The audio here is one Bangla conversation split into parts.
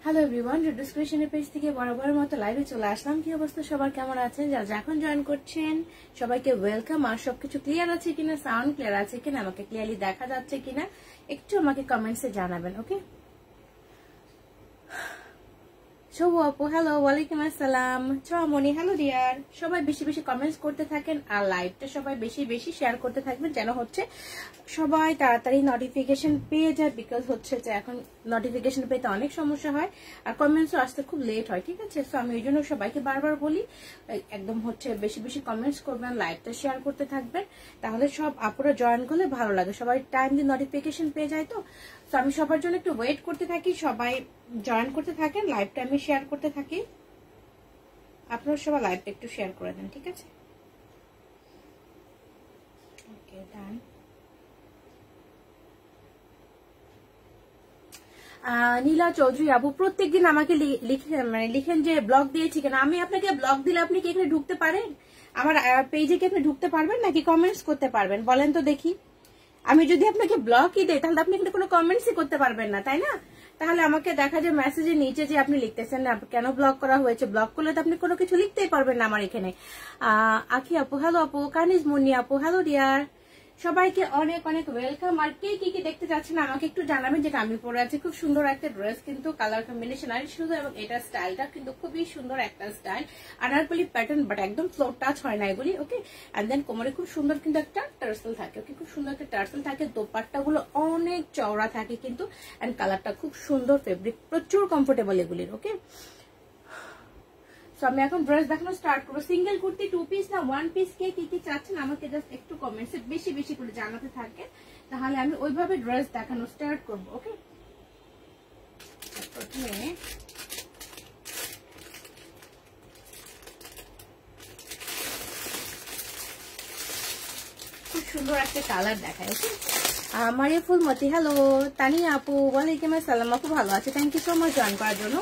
হ্যালো এভরিওয়ান, রেডিওস ক্রিয়েশনের পেজ থেকে বরাবরের মতো লাইভে চলে আসলাম। কি অবস্থা সবার, কেমন আছেন? যারা এখন জয়েন করছেন সবাইকে ওয়েলকাম। আর সবকিছু ক্লিয়ার আছে কিনা, সাউন্ড ক্লিয়ার আছে কিনা, আমাকে ক্লিয়ারলি দেখা যাচ্ছে কিনা একটু আমাকে কমেন্টসে জানাবেন। ওকে, শোভু আপু হ্যালো, ওয়ালাইকুম আসসালাম। চমনি হ্যালো ডিয়ার। সবাই বেশি বেশি কমেন্টস করতে থাকেন আর লাইভটা সবাই বেশি বেশি শেয়ার করতে থাকবেন, যেন হচ্ছে সবাই তাড়াতাড়ি নোটিফিকেশন পেয়ে যায়। বিকজ হচ্ছে যে এখন নোটিফিকেশন পেতে অনেক সমস্যা হয় আর কমেন্টসও আসতে খুব লেট হয়, ঠিক আছে? সো আমি ওই জন্য সবাইকে বারবার বলি একদম হচ্ছে বেশি বেশি কমেন্টস করবেন, লাইভটা শেয়ার করতে থাকবেন, তাহলে সব আপুরা জয়েন করলে ভালো লাগে, সবাই টাইম দিয়ে নোটিফিকেশন পেয়ে যায়। তো আমি সবার জন্য একটু ওয়েট করতে থাকি, সবাই জয়েন করতে থাকেন, লাইভটা আমি শেয়ার করতে থাকি। আপনারা সবাই লাইভটা একটু শেয়ার করে দেন, ঠিক আছে? ওকে, ডান। নীলা চৌধুরী আপু প্রত্যেকদিন আমাকে লিখেন যে ব্লগ দিয়েছি কেন। আমি আপনাকে ব্লগ দিলে আপনি কি এখানে ঢুকতে পারেন? আমার পেজে কি আপনি ঢুকতে পারবেন নাকি কমেন্টস করতে পারবেন? বলেন তো দেখি। আমি যদি আপনাকে ব্লগই দেই তাহলে আপনি এখানে কোনো কমেন্টসই করতে পারবেন না, তাই না? তাহলে আমাকে দেখা যায় মেসেজের নিচে যে আপনি লিখতেছেন না কেন ব্লগ করা হয়েছে, ব্লগ করলে তো আপনি কোনো কিছু লিখতেই পারবেন না আমার এখানে। আখি আপু হ্যালো আপু, কানিজ মুন্নি আপু হ্যালো ডিয়ার, সবাইকে অনেক অনেক ওয়েলকাম। আর কে কি কি দেখতে চাচ্ছেন আমাকে একটু জানাবেন। যেটা আমি পরে আছি খুব সুন্দর একটা ড্রেস, কিন্তু কালার কম্বিনেশন আর সুন্দর, এবং এটা স্টাইলটা কিন্তু খুবই সুন্দর একটা স্টাইল, আনারকলি প্যাটার্ন, বাট একদম ফ্লোর টাচ হয় না এগুলি। ওকে, এন্ড দেন কোমরে খুব সুন্দর কিন্তু একটা টার্সেল থাকে। ওকে, খুব সুন্দর একটা টার্সেল থাকে, দোপাট্টা গুলো অনেক চওড়া থাকে কিন্তু, এন্ড কালারটা খুব সুন্দর, ফেব্রিক প্রচুর কমফোর্টেবল এগুলির। ওকে, আমি এখন ড্রেস দেখানো স্টার্ট করবো। সিঙ্গেল কুর্তি, 2 পিস না 1 পিস, কে কি কি চাচ্ছেন আমাকে জাস্ট একটু কমেন্টসে বেশি বেশি করে জানাতে থাকে, তাহলে আমি ওইভাবে ড্রেস দেখানো স্টার্ট করবো। ওকে, প্রথমে খুব সুন্দর একটা কালার দেখায়। ওকে, মারিয়া ফুলমতি হ্যালো, তানিয়া আপু ওয়ালাইকুম আসসালাম আপু, ভালো আছে, thank you so much join করার জন্য।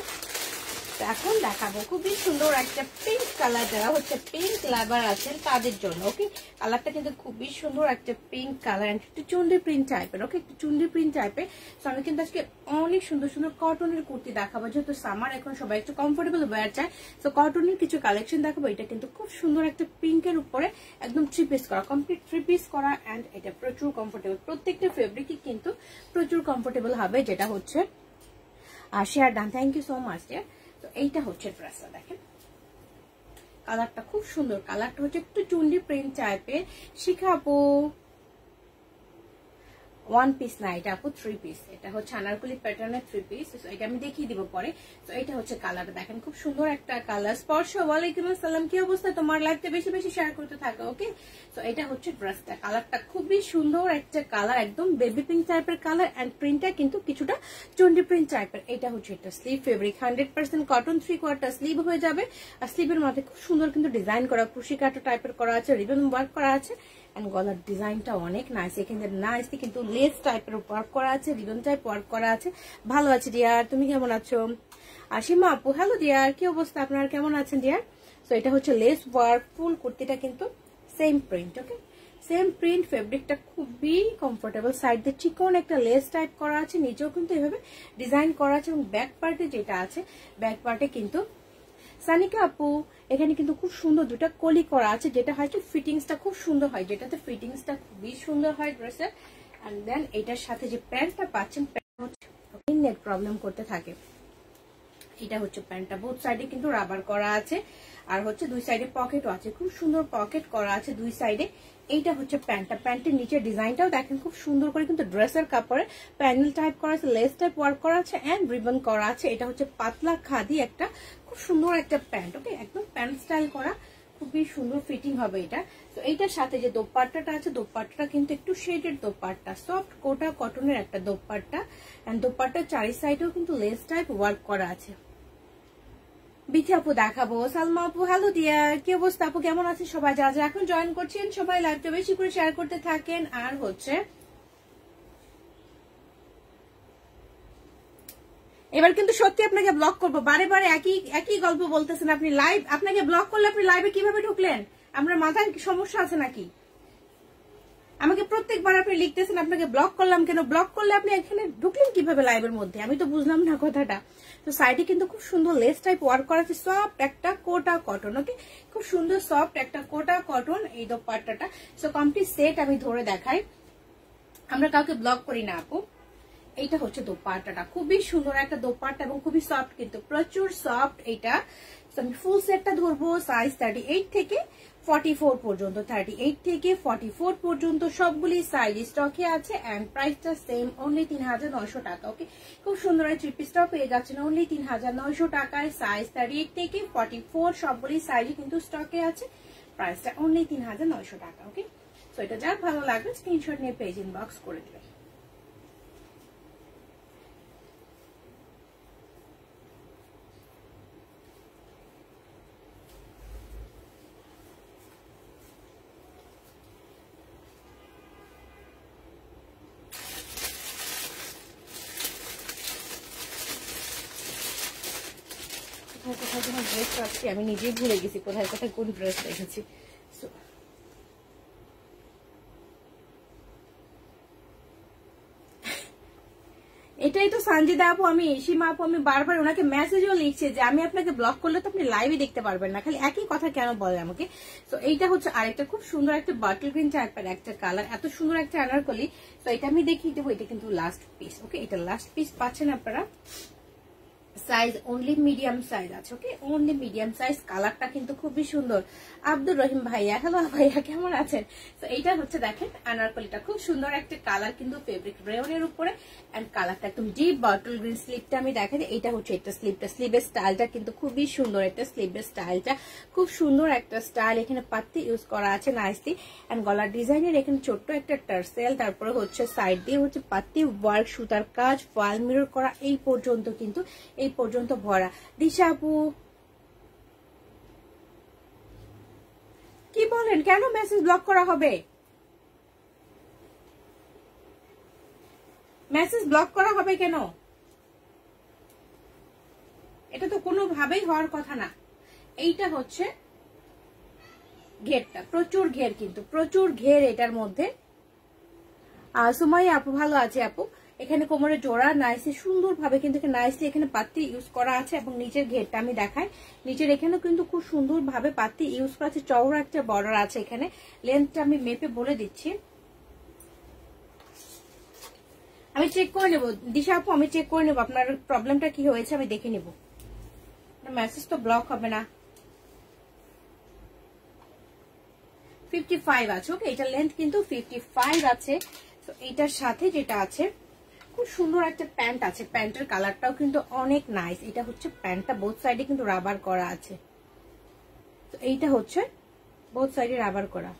এখন দেখাবো খুবই সুন্দর একটা পিঙ্ক কালার, যারা হচ্ছে পিঙ্ক লাভার আছেন তাদের জন্য। ওকে, কালারটা কিন্তু খুবই সুন্দর একটা পিঙ্ক কালার, একটু চুন্ডি প্রিন্ট টাইপের। ওকে, একটু চুন্ডি প্রিন্ট টাইপের। তো আমি কিন্তু আজকে অনেক সুন্দর সুন্দর কটনের কুর্তি দেখাবো, যেহেতু সামার এখন সবাই একটু কমফোর্টেবল ওয়্যার চায়। তো কটনের কিছু কালেকশন দেখাবো। এটা কিন্তু খুব সুন্দর একটা পিঙ্কের উপরে একদম 3 পিস করা, কমপ্লিট 3 পিস করা, অ্যান্ড এটা প্রচুর কমফোর্টেবল। প্রত্যেকটা ফেব্রিকই কিন্তু প্রচুর কমফোর্টেবল হবে, যেটা হচ্ছে share done. Thank you so much dear. তো এইটা হচ্ছে ড্রেসটা, দেখেন কালারটা খুব সুন্দর, কালারটা হচ্ছে একটু চুন্ডি প্রিন্ট টাইপের। শিখা আপু 1 পিস না, এটা আপু 3 পিস, এটা হচ্ছে আনারকলি প্যাটার্নের 3 পিস। এটা আমি দেখিয়ে দিব পরে। তো এটা হচ্ছে কালারটা, দেখেন খুব সুন্দর একটা কালার। স্পর্শ ওয়ালাইকুম আসসালাম, কি অবস্থা তোমার? লাইভটা বেশি বেশি শেয়ার করতে থাকো। ওকে, তো এটা হচ্ছে ড্রেসটা, কালারটা খুবই সুন্দর একটা কালার, একদম বেবি পিঙ্ক টাইপের কালার, এন্ড প্রিন্টটা কিন্তু কিছুটা চন্ডি প্রিন্ট টাইপের। এটা হচ্ছে একটা স্লিভ ফেব্রিক, 100% কটন, 3/4 স্লিভ হয়ে যাবে। আর স্লিভের মধ্যে খুব সুন্দর কিন্তু ডিজাইন করা, ক্রুশি কাটো টাইপের করা আছে, রিবন ওয়ার্ক করা আছে, এন্ড গলার ডিজাইনটা অনেক নাইস। এখানে নাইস কিন্তু লেস টাইপের ওয়ার্ক করা আছে, রিবন টাইপ ওয়ার্ক করা আছে। ভালো আছে ডিয়ার, তুমি কেমন আছো? আসিমা আপু হ্যালো ডিয়ার, কি অবস্থা আপনার, কেমন আছেন ডিয়ার? তো এটা হচ্ছে লেস ওয়ার্ক, ফুল কুর্তিটা কিন্তু সেম প্রিন্ট। ওকে, সেম প্রিন্ট, ফেব্রিকটা খুবই কমফোর্টেবল। সাইড দিয়ে চিকন একটা লেস টাইপ করা আছে, নিচেও কিন্তু এভাবে ডিজাইন করা আছে, এবং ব্যাক পার্টে যেটা আছে, ব্যাক পার্টে কিন্তু সানিকা আপু এখানে কিন্তু খুব সুন্দর দুটা কলি করা আছে, যেটা হয় কি ফিটিংসটা খুব সুন্দর হয়, যেটাতে ফিটিংসটা খুবই সুন্দর হয় ড্রেসের। এন্ড দেন এটার সাথে যে প্যান্টটা পাচ্ছেন, প্যান্ট হচ্ছে নেক প্রবলেম করতে থাকে। এটা হচ্ছে প্যান্টটা, বোথ সাইডে কিন্তু রাবার করা আছে, আর হচ্ছে দুই সাইডে পকেটও আছে, খুব সুন্দর পকেট করা আছে দুই সাইডে। এইটা হচ্ছে প্যান্টটা, প্যান্টের নিচে ডিজাইনটাও দেখেন খুব সুন্দর করে কিন্তু ড্রেসের কাপড়ে প্যানেল টাইপ করা আছে, লেস টাইপ ওয়ার্ক করা আছে, এন্ড রিবন করা আছে। এটা হচ্ছে পাতলা খাদি একটা খুব সুন্দর একটা প্যান্ট। ওকে, একদম প্যান্ট স্টাইল করা, খুবই সুন্দর ফিটিং হবে এটা। তো এইটার সাথে যে দোপাট্টাটা আছে, দোপাট্টাটা কিন্তু একটু শেডেড দোপাট্টা, সফট কোটা কটনের একটা দোপাট্টা, এন্ড দোপাট্টার চারি সাইডেও কিন্তু লেস টাইপ ওয়ার্ক করা আছে। বিথি আপু দেখাবো। সালমা আপু হ্যালো ডিয়ার, কি অবস্থা আপু, কেমন আছে সবাই? যা যা এখন জয়েন করছেন সবাই লাইভটা বেশি করে শেয়ার করতে থাকেন। আর হচ্ছে এবার কিন্তু সত্যি আপনাকে ব্লক করবো, বারে বারে একই গল্প বলতেছেন আপনি। লাইভ আপনাকে ব্লক করলে আপনি লাইভে কিভাবে ঢুকলেন? আমরা মাথায় সমস্যা আছে নাকি? আমাকে প্রত্যেকবার আপনি লিখতেছেন আপনাকে ব্লক করলাম কেন, ব্লক করলে আপনি এখানে ঢুকলেন কিভাবে লাইভের মধ্যে, আমি তো বুঝলাম না কথাটা। তো সাইডে কিন্তু খুব সুন্দর লেস টাইপ ওয়ার্ক করা আছে, সফট একটা কোটা কটন। ওকে, খুব সুন্দর সফট একটা কোটা কটন এই দোপাট্টাটা। সো কমপ্লিট সেট আমি ধরে দেখাই, আমরা কাউকে ব্লক করি না আপু। এইটা হচ্ছে দোপাট্টাটা, খুবই সুন্দর একটা দোপাট্টা এবং খুবই সফট, কিন্তু প্রচুর সফট এইটা। আমি ফুল সেটটা ধরবো, সাইজ 38 থেকে 44 পর্যন্ত, 38 থেকে 44 পর্যন্ত সবগুলি সাইজ স্টকে আছে। এন্ড প্রাইসটা সেম, অনলি 3900 টাকা। ওকে, খুব সুন্দর এই থ্রি পিসটা পেয়ে যাচ্ছেন অনলি 3900 টাকায়। সাইজ 38 থেকে 44 সবগুলি সাইজ কিন্তু স্টকে আছে, প্রাইসটা অনলি 3900 টাকা। ওকে, তো এটা যার ভালো লাগবে স্ক্রিনশট নিয়ে পেজ ইনবক্স করে দেবেন। কোথায় কোথায় ড্রেস রাখছি আমি নিজেই ভুলে গেছি, কোথায় কোথায় কোন ড্রেস রেখেছি। এটাই তো সঞ্জিদা আপু, আমি সীমা আপু, আমি বারবার ওনাকে মেসেজও লিখছি যে আমি আপনাকে ব্লক করলে তো আপনি লাইভে দেখতে পারবেন না, খালি একই কথা কেন বলে আমাকে। তো এইটা হচ্ছে আরেকটা খুব সুন্দর একটা বাটল গ্রিন টাইপের একটা কালার, এত সুন্দর একটা আনারকলি। তো এটা আমি দেখিয়ে দেবো, এটা কিন্তু লাস্ট পিস। ওকে, এটা লাস্ট পিস পাচ্ছেন আপনারা, সাইজ অনলি মিডিয়াম সাইজ আছে। ওকে, অনলি মিডিয়াম সাইজ। কালারটা কিন্তু খুবই সুন্দর। আব্দুর রহিম ভাইয়া, হ্যালো ভাইয়া, কেমন আছেন? তো এইটা হচ্ছে দেখেন আনারকলিটা, খুব সুন্দর একটা কালার কিন্তু ফেব্রিক রেয়নের উপরে, এন্ড কালারটা একদম ডিপ বটল গ্রিন। স্লিপটা আমি দেখাই, এটা হচ্ছে এটা স্লিপটা, স্লিভের স্টাইলটা কিন্তু খুবই সুন্দর, একটা স্লিভের স্টাইলটা খুব সুন্দর একটা স্টাইল। এখানে পাত্তি ইউজ করা আছে নাইসলি, এন্ড গলার ডিজাইনের এখানে ছোট্ট একটা টার্সেল, তারপরে হচ্ছে সাইড দিয়ে হচ্ছে পাত্তি ওয়ার্ক, সুতার কাজ, ফয়েল মিরর করা, এই পর্যন্ত কিন্তু এই পর্যন্ত ভরা। দিশা আপু কি বলেন, কেন মেসেজ ব্লক করা হবে? মেসেজ ব্লক করা হবে কেন? এটা তো কোনোভাবেই হওয়ার কথা না। এইটা হচ্ছে ঘেরটা, প্রচুর ঘের, কিন্তু প্রচুর ঘের এটার মধ্যে। সুমাই আপু ভালো আছে আপু, এখানে কোমরে জোড়া নাইসলি সুন্দর ভাবে কিন্তু নাইসলি এখানে পাত্তি ইউজ করা আছে, এবং নিচের ঘেরটা আমি দেখাই, নিচের এখানেও কিন্তু খুব সুন্দর ভাবে পাত্তি ইউজ করা আছে, চওড়া একটা বর্ডার আছে এখানে। লেন্থটা আমি মেপে বলে দিচ্ছি, আমি চেক করে নেবো দিশা আপু, আমি চেক করে নেবো আপনার প্রবলেমটা কি হয়েছে, আমি দেখে নেবো, মেসেজ তো ব্লক হবে না। 55 আছে। ওকে, এটা লেন্থ কিন্তু 55 আছে। তো এইটার সাথে যেটা আছে খুব সুন্দর একটা প্যান্ট আছে, প্যান্টের কালারটাও কিন্তু অনেক নাইস। এটা হচ্ছে প্যান্টটা, বোথ সাইডে কিন্তু রাবার করা আছে। তো এইটা হচ্ছে বোথ সাইডে রাবার করা,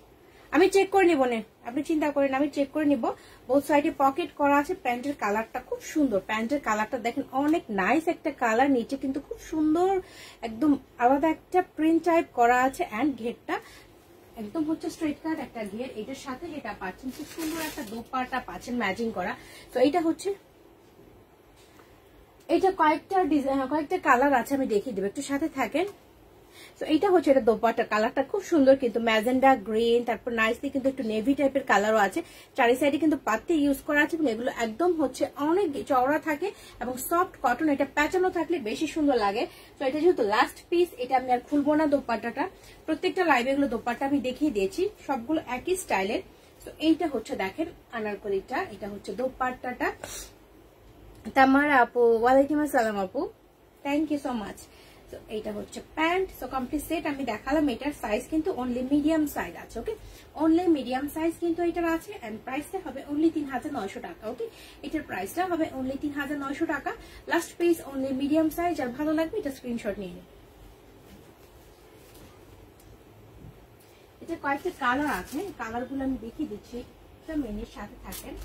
আমি চেক করে নিব, আপনি চিন্তা করেন, আমি চেক করে নিব। বোথ সাইডে পকেট করা আছে, প্যান্টের কালারটা খুব সুন্দর, প্যান্টের কালারটা দেখেন অনেক নাইস একটা কালার। নিচে কিন্তু খুব সুন্দর একদম আলাদা একটা প্রিন্ট টাইপ করা আছে, এন্ড ঘেরটা একদম হচ্ছে স্ট্রেট কাট একটা ঘের। এটার সাথে যেটা পাচ্ছেন খুব সুন্দর একটা দোপাট্টা পাচ্ছেন ম্যাচিং করা। তো এইটা হচ্ছে, এটা কয়েকটা ডিজাইন, কয়েকটা কালার আছে, আমি দেখিয়ে দেবো, একটু সাথে থাকেন। তো এইটা হচ্ছে এটা দোপাট্টা, কালারটা খুব সুন্দর কিন্তু ম্যাজেন্ডা গ্রিন, তারপর নাইসলি কিন্তু একটু নেভি টাইপের কালারও আছে। চারি সাইডে কিন্তু পাত্তি ইউজ করা আছে, এবং এগুলো একদম হচ্ছে অনেক চওড়া থাকে এবং সফট কটন, এটা প্যাচানো থাকলে বেশি সুন্দর লাগে। তো এটা যেহেতু লাস্ট পিস, এটা আমি আর খুলবো না দোপাট্টাটা, প্রত্যেকটা লাইভে এগুলো দোপাট্টা আমি দেখিয়ে দিয়েছি, সবগুলো একই স্টাইলের। তো এইটা হচ্ছে দেখেন আনারকলিটা, এটা হচ্ছে দোপাট্টাটা। তামারা আপু, ওয়ালাইকুম আসসালাম আপু, থ্যাংক ইউ সো মাচ। তো এইটা হচ্ছে প্যান্ট। সো কমপ্লিট সেট আমি দেখালাম, এটার সাইজ কিন্তু অনলি মিডিয়াম সাইজ আছে। ওকে, অনলি মিডিয়াম সাইজ কিন্তু এটার আছে, এন্ড প্রাইসটা হবে অনলি 3900 টাকা। ওকে, এটার প্রাইসটা হবে অনলি 3900 টাকা। Last piece only medium size, আর ভালো লাগবে এটা স্ক্রিনশট নিয়ে নিন। এটা কয়েকটা কালার আছে, কালার গুলো আমি দেখিয়ে দিচ্ছি, একটা মিনিট সাথে থাকেন।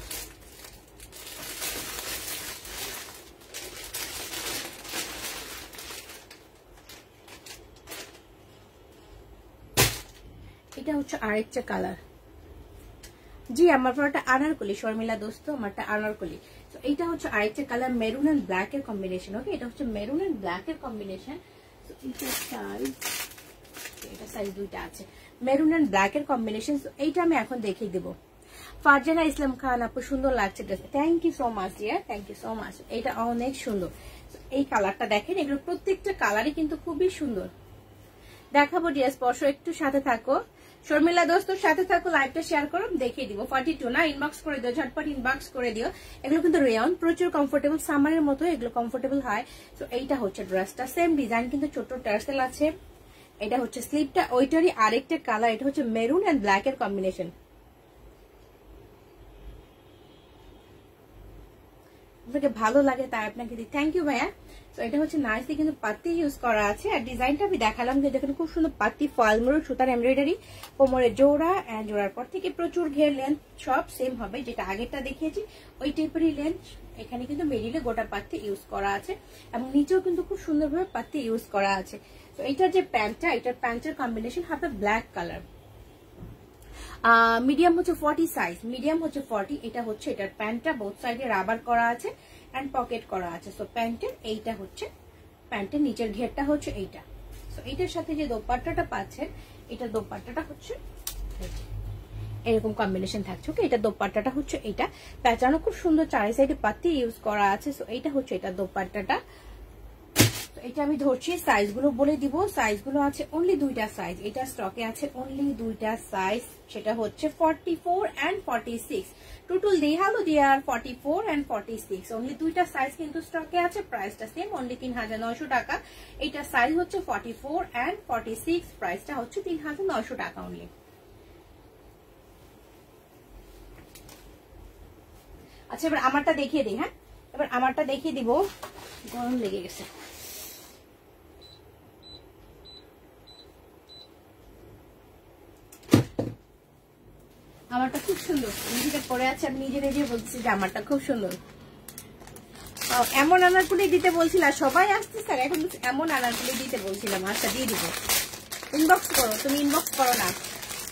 এটা হচ্ছে আরেকটা কালার, জি আমার পুরোটা আনারকলি, শর্মিলা দোস্ত আমারটা আনারকলি। তো এইটা হচ্ছে আরেকটা কালার, মেরুন এন্ড ব্ল্যাক এর কম্বিনেশন। ওকে, এটা হচ্ছে মেরুন এন্ড ব্ল্যাক এর কম্বিনেশন। তো এটা সাইজ দুইটা আছে, মেরুন এন্ড ব্ল্যাক এর কম্বিনেশন। এইটা আমি এখন দেখিয়ে দেবো। ফারজানা ইসলাম খান আপু, সুন্দর লাগছে dress. Thank you so much dear, thank you so much. এটা অনেক সুন্দর। এই কালারটা দেখেন, এগুলো প্রত্যেকটা কালারই কিন্তু খুবই সুন্দর। দেখাবো ডিয়ার, স্পর্শ একটু সাথে থাকো। শর্মিলা দোস্ত সাথে থাকো, লাইভটা শেয়ার করো, দেখিয়ে দিব। 42 না, ইনবক্স করে দিও, ঝটপট ইনবক্স করে দিও। এগুলো কিন্তু রেয়ন, প্রচুর কমফোর্টেবল, সামারের মতো এগুলো কমফোর্টেবল হয়। তো এইটা হচ্ছে ড্রেসটা, সেম ডিজাইন কিন্তু ছোট টার্সেল আছে। এটা হচ্ছে স্লিপটা, ওইটারই আরেকটা কালার, এটা হচ্ছে মেরুন এন্ড ব্ল্যাক এর কম্বিনেশন। আপনাকে ভালো লাগে তাই আপনাকে দিই, থ্যাংক ইউ ভাইয়া। তো এটা হচ্ছে নাইসলি কিন্তু পাতি ইউজ করা আছে। আর ডিজাইনটা আমি দেখালাম, দেখেন খুব সুন্দর পাতি ফলমুড় সুতার এমব্রয়ডারি, কোমরে জোড়া, এন্ড জোড়ার পর থেকে প্রচুর ঘের, লেন্থ সব সেম হবে, যেটা আগেরটা দেখিয়েছি ওই টাইপেরই লেন্থ। এখানে কিন্তু মিডিলে গোটা পাতি ইউজ করা আছে এবং নিচেও কিন্তু খুব সুন্দরভাবে পাতি ইউজ করা আছে। তো এইটার যে প্যান্টটা, এটার প্যান্টের কম্বিনেশন হবে ব্ল্যাক কালার। মিডিয়াম হচ্ছে 40 সাইজ, মিডিয়াম হচ্ছে 40। এটা হচ্ছে এটার প্যান্টটা, বোথ সাইডে রাবার করা আছে এন্ড পকেট করা আছে। সো প্যান্টের এইটা হচ্ছে, প্যান্টের নিচের ঘেরটা হচ্ছে এইটা। সো এইটার সাথে যে দোপাট্টাটা পাচ্ছেন, এটা দোপাট্টাটা হচ্ছে এরকম কম্বিনেশন থাকছে। ওকে, এটা দোপাট্টাটা হচ্ছে এইটা, প্যাঁচানো খুব সুন্দর, চারি সাইডে পাতি ইউজ করা আছে। সো এইটা হচ্ছে এটা দোপাট্টাটা। এটা আমি ধরছি, সাইজগুলো বলে দিব। সাইজগুলো আছে অনলি দুইটা সাইজ, এটা স্টকে আছে অনলি দুইটা সাইজ, সেটা হচ্ছে 44 এন্ড 46। টোটাল দিয়ে হ্যালো ডিয়ার 44 এন্ড 46, অনলি দুইটা সাইজ কিন্তু স্টকে আছে। প্রাইসটা সেম, অনলি 3900 টাকা। এটা সাইজ হচ্ছে 44 এন্ড 46, প্রাইসটা হচ্ছে 3900 টাকা অনলি। আচ্ছা, এবার আমারটা দেখিয়ে দিই। হ্যাঁ, এবার আমারটা দেখিয়ে দিব, গরম লেগে গেছে। আমারটা খুব সুন্দর, নিজেটা পরে আছে, আমি নিজে নিজে বলছি যে আমারটা খুব সুন্দর। এমন আনারকুলি দিতে বলছিলাম, সবাই আসছে স্যার, এখন এমন আনারকুলি দিতে বলছিলাম। আচ্ছা, দিয়ে দিব। ইনবক্স করো, তুমি ইনবক্স করো না,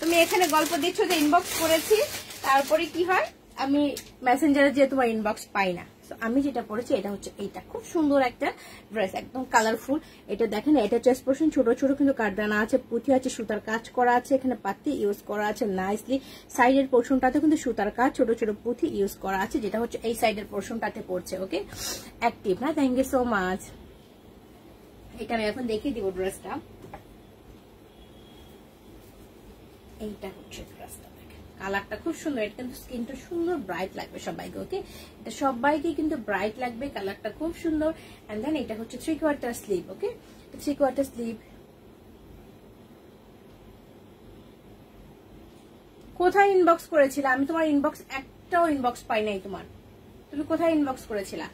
তুমি এখানে গল্প দিচ্ছ যে ইনবক্স করেছি, তারপরে কি হয় আমি মেসেঞ্জারে যে তোমার ইনবক্স পাই না। আমি যেটা পড়েছি এটা হচ্ছে এইটা, খুব সুন্দর একটা ড্রেস, একদম কালারফুল। এটা দেখেন, এটা চেস্ট পোর্শন ছোট ছোট কিন্তু কারদানা আছে, পুঁথি আছে, সুতার কাজ করা আছে, এখানে পাতি ইউজ করা আছে নাইসলি। সাইডের পোর্শনটাতে কিন্তু সুতার কাজ, ছোট ছোট পুঁথি ইউজ করা আছে, যেটা হচ্ছে এই সাইডের পোর্শনটাতে পড়ছে। ওকে, অ্যাক্টিভ না, থ্যাংক ইউ সো মাচ। এটা আমি এখন দেখিয়ে দিব ড্রেসটা। এইটা হচ্ছে ড্রেসটা, কালারটা খুব সুন্দর, এটা কিন্তু স্কিনটা সুন্দর ব্রাইট লাগবে সবাইকে। ওকে, এটা সবাইকে কিন্তু ব্রাইট লাগবে, কালারটা খুব সুন্দর। এন্ড দেন এটা হচ্ছে 3/4 স্লিভ। ওকে, 3/4 স্লিভ। কোথায় ইনবক্স করেছিলা? আমি তোমার ইনবক্স একটাও ইনবক্স পাই নাই তোমার, তুমি কোথায় ইনবক্স করেছিলা?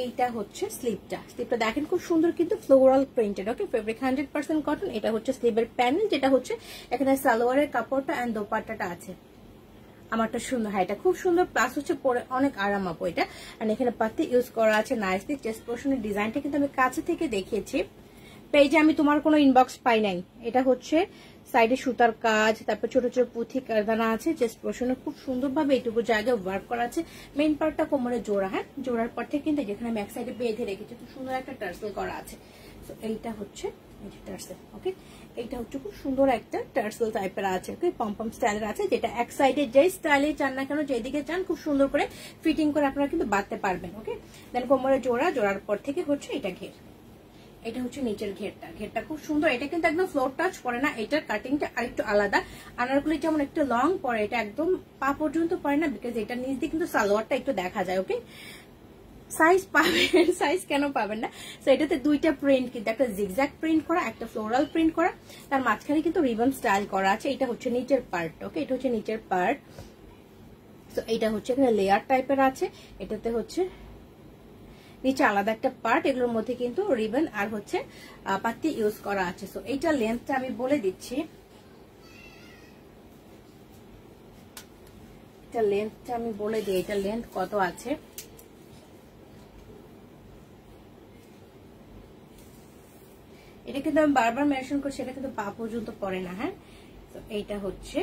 এইটা হচ্ছে স্লিভটা, স্লিভটা দেখেন খুব সুন্দর কিন্তু ফ্লোরাল প্রিন্টেড। ওকে, ফেব্রিক 100% কটন। এটা হচ্ছে স্লিভের প্যানেল, যেটা হচ্ছে এখানে সালোয়ারের কাপড়টা এন্ড দোপাট্টাটা আছে। আমারটা সুন্দর, হ্যাঁ এটা খুব সুন্দর, প্লাস হচ্ছে পরে অনেক আরাম আপু এটা। আর এখানে পাতি ইউজ করা আছে নাইসলি। চেস্ট পোর্শনের ডিজাইনটা কিন্তু আমি কাছে থেকে দেখিয়েছি, পেজে আমি তোমার কোনো ইনবক্স পাই নাই। এটা হচ্ছে সাইডে সুতার কাজ, তারপর ছোট ছোট পুঁথি কারদানা আছে। চেস্ট পোর্শনে খুব সুন্দরভাবে এইটুকু জায়গায় ওয়ার্ক করা আছে। মেইন পার্টটা কোমরে জোড়া, হ্যাঁ জোড়ার পর থেকে কিন্তু যেখানে ব্যাক সাইডে বেঁধে রেখেছে, খুব সুন্দর একটা টার্সেল করা আছে। তো এইটা হচ্ছে টার্সেল। ওকে, এইটা হচ্ছে খুব সুন্দর একটা টার্সেল টাইপের আছে। ওকে, পম্পম স্টাইলের আছে, যেটা এক সাইডে যে স্টাইলে চান না কেন, যেদিকে চান খুব সুন্দর করে ফিটিং করে আপনারা কিন্তু বাঁধতে পারবেন। ওকে, দেন কোমরে জোড়া, জোড়ার পর থেকে হচ্ছে এটা ঘের। এটা হচ্ছে নিচের ঘেরটা, ঘেরটা খুব সুন্দর। এটা কিন্তু একদম ফ্লোর টাচ করে না, এটার কাটিংটা আরেকটু আলাদা। আনারকুলি যেমন একটু লং পরে, এটা একদম পা পর্যন্ত পরে না, বিকজ এটা নিচ দিয়ে কিন্তু সালোয়ারটা একটু দেখা যায়। ওকে, সাইজ পাবেন, সাইজ কেন পাবেন না। তো এটাতে দুইটা প্রিন্ট, কিন্তু একটা জিগজ্যাগ প্রিন্ট করা, একটা ফ্লোরাল প্রিন্ট করা, তার মাঝখানে কিন্তু রিবন স্টাইল করা আছে। এটা হচ্ছে নিচের পার্ট। ওকে, এটা হচ্ছে নিচের পার্ট। তো এটা হচ্ছে এখানে লেয়ার টাইপের আছে, এটাতে হচ্ছে নিচে আলাদা একটা পার্ট, এগুলোর মধ্যে কিন্তু রিবন আর হচ্ছে পাতি ইউজ করা আছে। সো এইটার লেন্থটা আমি বলে দিচ্ছি, এটা লেন্থটা আমি বলে দিই, এটা লেন্থ কত আছে। এটা কিন্তু আমি বারবার মেনশন করছি, এটা কিন্তু পা পর্যন্ত পড়ে না। হ্যাঁ, তো এইটা হচ্ছে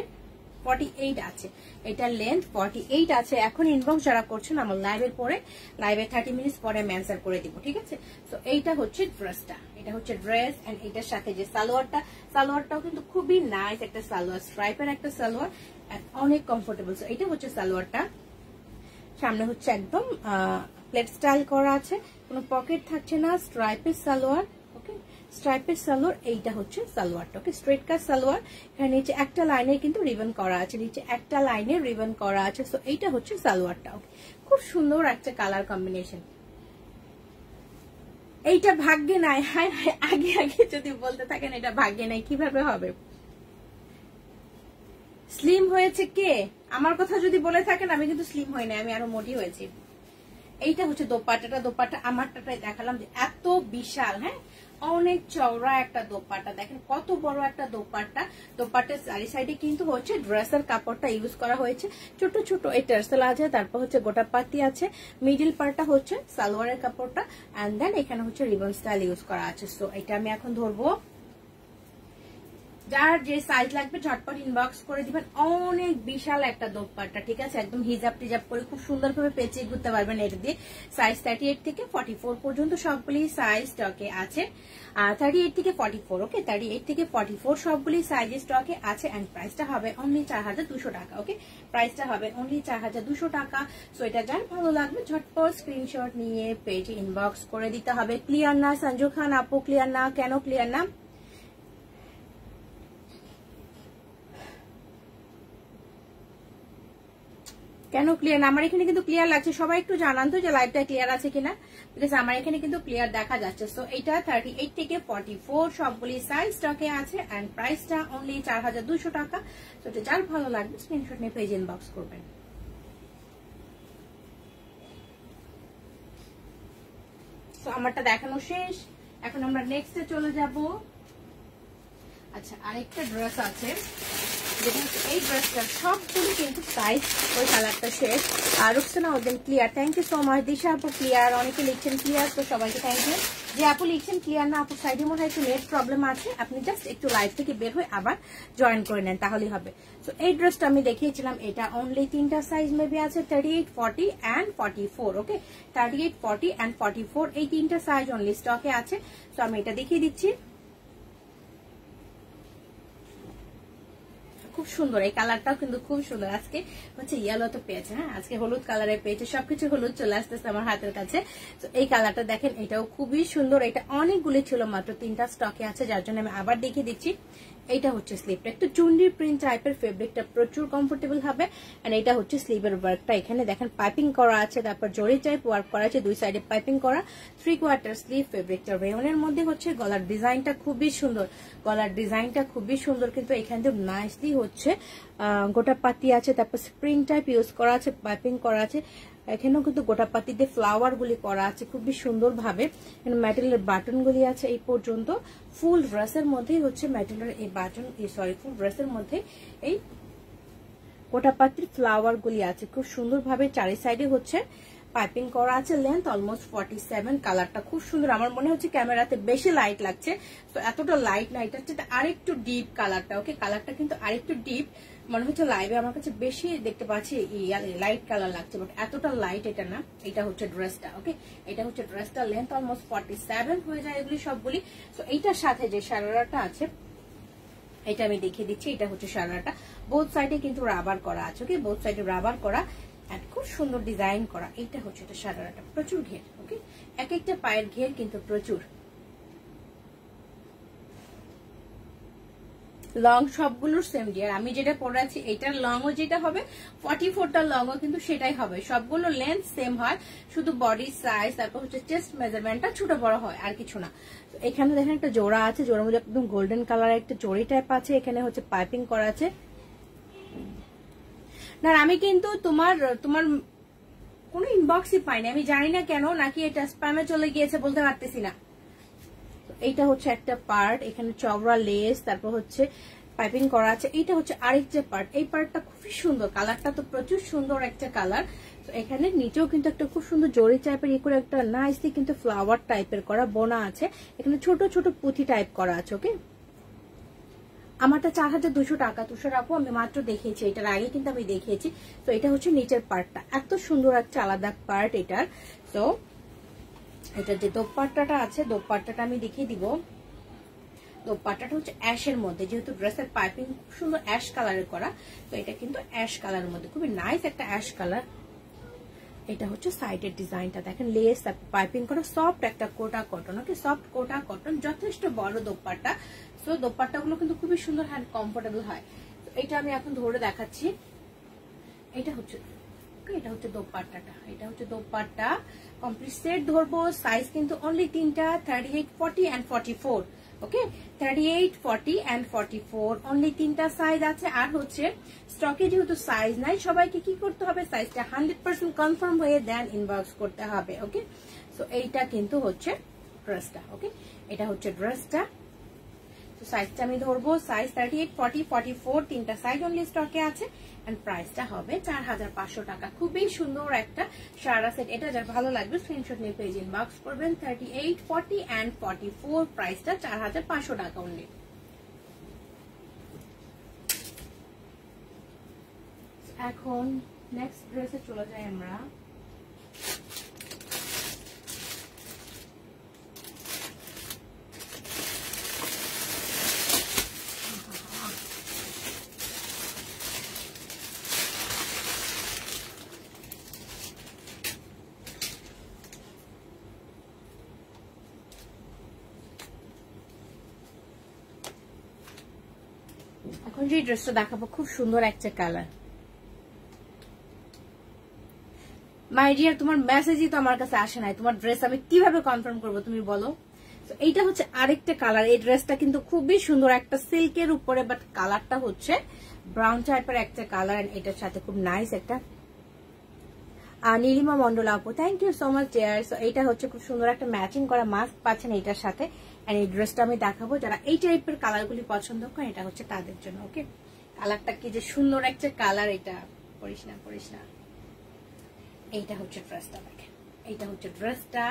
48 আছে, এটার লেন্থ 48 আছে। এখন ইনবক্স যারা করছেন আমার লাইভের পরে, লাইভে 30 মিনিটস পরে আমি অ্যান্সার করে দিব, ঠিক আছে? তো এইটা হচ্ছে ড্রেসটা, এটা হচ্ছে ড্রেস এন্ড এটার সাথে যে সালোয়ারটা, সালোয়ারটাও কিন্তু খুবই নাইস একটা সালোয়ার, স্ট্রাইপের একটা সালোয়ার, অনেক কমফোর্টেবল। সো এটা হচ্ছে সালোয়ারটা, সামনে হচ্ছে একদম প্লেট স্টাইল করা আছে, কোনো পকেট থাকছে না, স্ট্রাইপের সালোয়ার, ওকে স্ট্রাইপের সালোয়ার। এইটা হচ্ছে সালোয়ারটা, ওকে স্ট্রেট কাট সালোয়ার। এখানে নিচে একটা লাইনে কিন্তু রিবন করা আছে, নিচে একটা লাইনে রিবন করা আছে। সো এইটা হচ্ছে সালোয়ারটা, ওকে খুব সুন্দর একটা কালার কম্বিনেশন। এইটা ভাগ্যে নাই, হায় হায় আগে আগে যদি বলতে থাকেন এটা ভাগ্যে নাই কিভাবে হবে? স্লিম হয়েছে কে? আমার কথা যদি বলে থাকেন আমি কিন্তু স্লিম হই না, আমি আরো মোটি হয়েছি। এইটা হচ্ছে দোপাট্টাটা, দোপাট্টা আমারটাই দেখালাম যে এত বিশাল, হ্যাঁ অনেক চওড়া একটা দোপাট্টা, দেখেন কত বড় একটা দোপাট্টা। দোপাট্টার চারি সাইডে কিন্তু হচ্ছে ড্রেসের কাপড়টা ইউজ করা হয়েছে, ছোট ছোট এই টার্সেল আছে, তারপর হচ্ছে গোটা পাতি আছে, মিডিল পার্টটা হচ্ছে সালোয়ারের কাপড়টা, এন্ড দেন এখানে হচ্ছে রিবন স্টাইল ইউজ করা আছে। সো এটা আমি এখন ধরবো, যার যে সাইজ লাগবে ঝটপট ইনবক্স করে দিবেন। অনেক বিশাল একটা দোপাট্টা, ঠিক আছে, একদম হিজাব টিজাব করে খুব সুন্দরভাবে পেঁচিয়ে ঘুরতে পারবেন এটা দিয়ে। সাইজ 38 থেকে 44 পর্যন্ত সবগুলি সাইজ স্টকে আছে, 38 থেকে 44, ওকে 38 থেকে 44 সবগুলি সাইজ স্টকে আছে। এন্ড প্রাইসটা হবে অনলি 4200 টাকা, ওকে প্রাইসটা হবে অনলি 4200 টাকা। সো এটা যার ভালো লাগবে ঝটপট স্ক্রিনশট নিয়ে পেজে ইনবক্স করে দিতে হবে। ক্লিয়ার না সঞ্জু খান আপু? ক্লিয়ার না কেন? ক্লিয়ার না কেন? ক্লিয়ার না? আমার এখানে কিন্তু ক্লিয়ার লাগছে, সবাই একটু জানান তো যে লাইভটা ক্লিয়ার আছে কিনা, বিকজ আমার এখানে কিন্তু ক্লিয়ার দেখা যাচ্ছে। সো এটা 38 থেকে 44 সবগুলি সাইজ স্টকে আছে এন্ড প্রাইসটা অনলি 4200 টাকা। সো এটা যার ভালো লাগবে স্ক্রিনশট নিয়ে পেজ ইনবক্স করবেন। সো আমারটা দেখানো শেষ, এখন আমরা নেক্সটে চলে যাব। আচ্ছা আরেকটা ড্রেস আছে, যেটা হচ্ছে এই ড্রেসটার সবগুলো কিন্তু সাইজ ওই কালারটা শেষ। আর রুকসানা ওদের clear, thank you so much. Disha আপু ক্লিয়ার, অনেকে লিখছেন ক্লিয়ার, তো সবাইকে থ্যাংক ইউ। যে আপু লিখছেন ক্লিয়ার না, আপু সাইডে মনে হয় একটু নেট প্রবলেম আছে, আপনি জাস্ট একটু লাইভ থেকে বের হয়ে আবার জয়েন করে নেন তাহলেই হবে। তো এই ড্রেসটা আমি দেখিয়েছিলাম, এটা অনলি তিনটা সাইজ মেবি আছে, 38, 40 এন্ড 44, ওকে 38, 40 এন্ড 44 এই তিনটা সাইজ অনলি স্টকে আছে। তো আমি এটা দেখিয়ে দিচ্ছি, খুব সুন্দর এই কালারটাও কিন্তু খুব সুন্দর। আজকে হচ্ছে ইয়েলো তো পেয়েছে, হ্যাঁ আজকে হলুদ কালারের পেয়েছে, সবকিছু হলুদ চলে আসতেছে আমার হাতের কাছে। তো এই কালারটা দেখেন, এটাও খুবই সুন্দর। এটা অনেকগুলি ছিল, মাত্র তিনটা স্টকে আছে, যার জন্য আমি আবার দেখিয়ে দিচ্ছি। এইটা হচ্ছে স্লিভটা, একটু চুন্ডি প্রিন্ট টাইপের, ফেব্রিকটা প্রচুর কমফোর্টেবল হবে। এন্ড এটা হচ্ছে স্লিভের ওয়ার্কটা, এখানে দেখেন পাইপিং করা আছে, তারপর জরি টাইপ ওয়ার্ক করা আছে, দুই সাইডে পাইপিং করা, 3/4 স্লিভ, ফেব্রিকটা রেয়নের মধ্যে হচ্ছে। গলার ডিজাইনটা খুবই সুন্দর, গলার ডিজাইনটা খুবই সুন্দর, কিন্তু এখান থেকে নাইসলি হচ্ছে গোটা পাতি আছে, তারপর স্প্রিং টাইপ ইউজ করা আছে, পাইপিং করা আছে। এখানেও কিন্তু গোটা পাতি দিয়ে ফ্লাওয়ার গুলি করা আছে খুবই সুন্দর ভাবে। মেটেলের বাটন গুলি আছে এই পর্যন্ত। ফুল ড্রেসের মধ্যেই হচ্ছে মেটেলের এই বাটন, ফুল ড্রেসের মধ্যে এই গোটা পাতির ফ্লাওয়ার গুলি আছে খুব সুন্দর ভাবে। চারি সাইডে হচ্ছে পাইপিং করা আছে, লেন্থ অলমোস্ট 47। কালারটা খুব সুন্দর, আমার মনে হচ্ছে ক্যামেরাতে বেশি লাইট লাগছে, তো এতটা লাইট না, এটা হচ্ছে আরেকটু ডিপ কালারটা, ওকে কালারটা কিন্তু আরেকটু ডিপ মনে হচ্ছে। লাইভে আমার কাছে বেশি দেখতে পাচ্ছি লাইট কালার লাগছে, বাট এতটা লাইট এটা না। এটা হচ্ছে ড্রেসটা, ওকে এটা হচ্ছে ড্রেসটা, লেন্থ অলমোস্ট 47 হয়ে যায় এগুলি সবগুলি। তো এইটার সাথে যে শারারাটা আছে এটা আমি দেখিয়ে দিচ্ছি, এটা হচ্ছে শারারাটা, বোথ সাইডে কিন্তু রাবার করা আছে, ওকে বোথ সাইডে রাবার করা, খুব সুন্দর ডিজাইন করা। এইটা হচ্ছে এটা শারারাটা, প্রচুর ঘের, ওকে এক একটা পায়ের ঘের কিন্তু প্রচুর। লং সবগুলোর সেম ডিয়ার, আমি যেটা পরে আছি এটার লংও যেটা হবে 44টার লংও কিন্তু সেটাই হবে, সবগুলো লেন্থ সেম হয়, শুধু বডি সাইজ তারপর হচ্ছে চেস্ট মেজারমেন্টটা ছোট বড় হয়, আর কিছু না। এখানে দেখেন একটা জোড়া আছে, জোড়ার মধ্যে একদম গোল্ডেন কালার একটা জড়ি টাইপ আছে, এখানে হচ্ছে পাইপিং করা আছে। না আমি কিন্তু তোমার কোনো ইনবক্সই পাইনি, আমি জানি না কেন, নাকি এটা স্প্যামে চলে গিয়েছে বলতে পারতেছি না। এইটা হচ্ছে একটা পার্ট, এখানে চওড়া লেস, তারপর হচ্ছে পাইপিং করা আছে। এইটা হচ্ছে আরেকটা পার্ট, এই পার্টটা খুবই সুন্দর, কালারটা তো প্রচুর সুন্দর একটা কালার। তো এখানে নিচেও কিন্তু একটা খুব সুন্দর জরি টাইপের ইয়ে করে একটা নাইসলি কিন্তু ফ্লাওয়ার টাইপের করা বোনা আছে, এখানে ছোট ছোট পুঁথি টাইপ করা আছে, ওকে আমারটা 4200 টাকা। তুষার আপু আমি মাত্র দেখিয়েছি, এটার আগে কিন্তু আমি দেখিয়েছি। তো এটা হচ্ছে নিচের পার্টটা, এত সুন্দর একটা আলাদা পার্ট এটার। তো এটার যে দোপাট্টাটা আছে, দোপাট্টাটা আমি দেখিয়ে দিব। দোপাট্টাটা হচ্ছে অ্যাশের মধ্যে, যেহেতু ড্রেসের পাইপিং খুব সুন্দর অ্যাশ কালারের করা, তো এটা কিন্তু অ্যাশ কালারের মধ্যে, খুবই নাইস একটা অ্যাশ কালার। এটা হচ্ছে সাইডের ডিজাইনটা দেখেন, লেস পাইপিং করা, সফট একটা কোটা কটন, ওকে সফট কোটা কটন, যথেষ্ট বড় দোপাট্টা। সো দোপাট্টা গুলো কিন্তু খুবই সুন্দর হ্যান্ড কমফোর্টেবল হয়। তো এটা আমি এখন ধরে দেখাচ্ছি। এটা হচ্ছে দোপাট্টাটা, এটা হচ্ছে দোপাট্টা কমপ্লিট সেট ধরবো। সাইজ কিন্তু অনলি তিনটা, 38, 40 and 44। ওকে 38, 40 and 44 অনলি তিনটা সাইজ আছে। আর হচ্ছে স্টকে যেহেতু সাইজ নাই, সবাইকে কি করতে হবে, সাইজটা 100% কনফার্ম হয়ে দেন ইনবক্স করতে হবে। ওকে সো এইটা কিন্তু হচ্ছে ড্রেসটা। ওকে এটা হচ্ছে ড্রেসটা। তো সাইজটা আমি ধরবো, সাইজ 38, 40, 44 তিনটা সাইজ অনলি স্টকে আছে। এন্ড প্রাইসটা হবে 4500 টাকা। খুবই সুন্দর একটা সারা সেট, এটা যার ভালো লাগবে স্ক্রিনশট নিয়ে পেজ ইনবক্স করবেন। 38, 40 and 44 প্রাইসটা 4500 টাকা অনলি। এখন নেক্সট ড্রেসে চলে যাই আমরা। এখন যে ড্রেসটা দেখাবো খুব সুন্দর একটা কালার। মাই ডিয়ার, তোমার মেসেজই তো আমার কাছে আসে নাই, তোমার ড্রেস আমি কিভাবে কনফার্ম করবো তুমি বলো। এইটা হচ্ছে আরেকটা কালার। এই ড্রেসটা কিন্তু খুবই সুন্দর, একটা সিল্কের উপরে, বাট কালারটা হচ্ছে ব্রাউন টাইপের একটা কালার। এটার সাথে খুব নাইস একটা নীলিমা মন্ডল আপু, thank you so much dear. So এইটা হচ্ছে খুব সুন্দর একটা ম্যাচিং করা মাস্ক পাচ্ছেন এটার সাথে। এন্ড এই ড্রেসটা আমি দেখাবো, যারা এই টাইপের কালারগুলি পছন্দ করেন এটা হচ্ছে তাদের জন্য। ওকে কালারটা কি যে সুন্দর একটা কালার, এটা পরিস না। এইটা হচ্ছে ড্রেসটা দেখেন, এইটা হচ্ছে ড্রেসটা।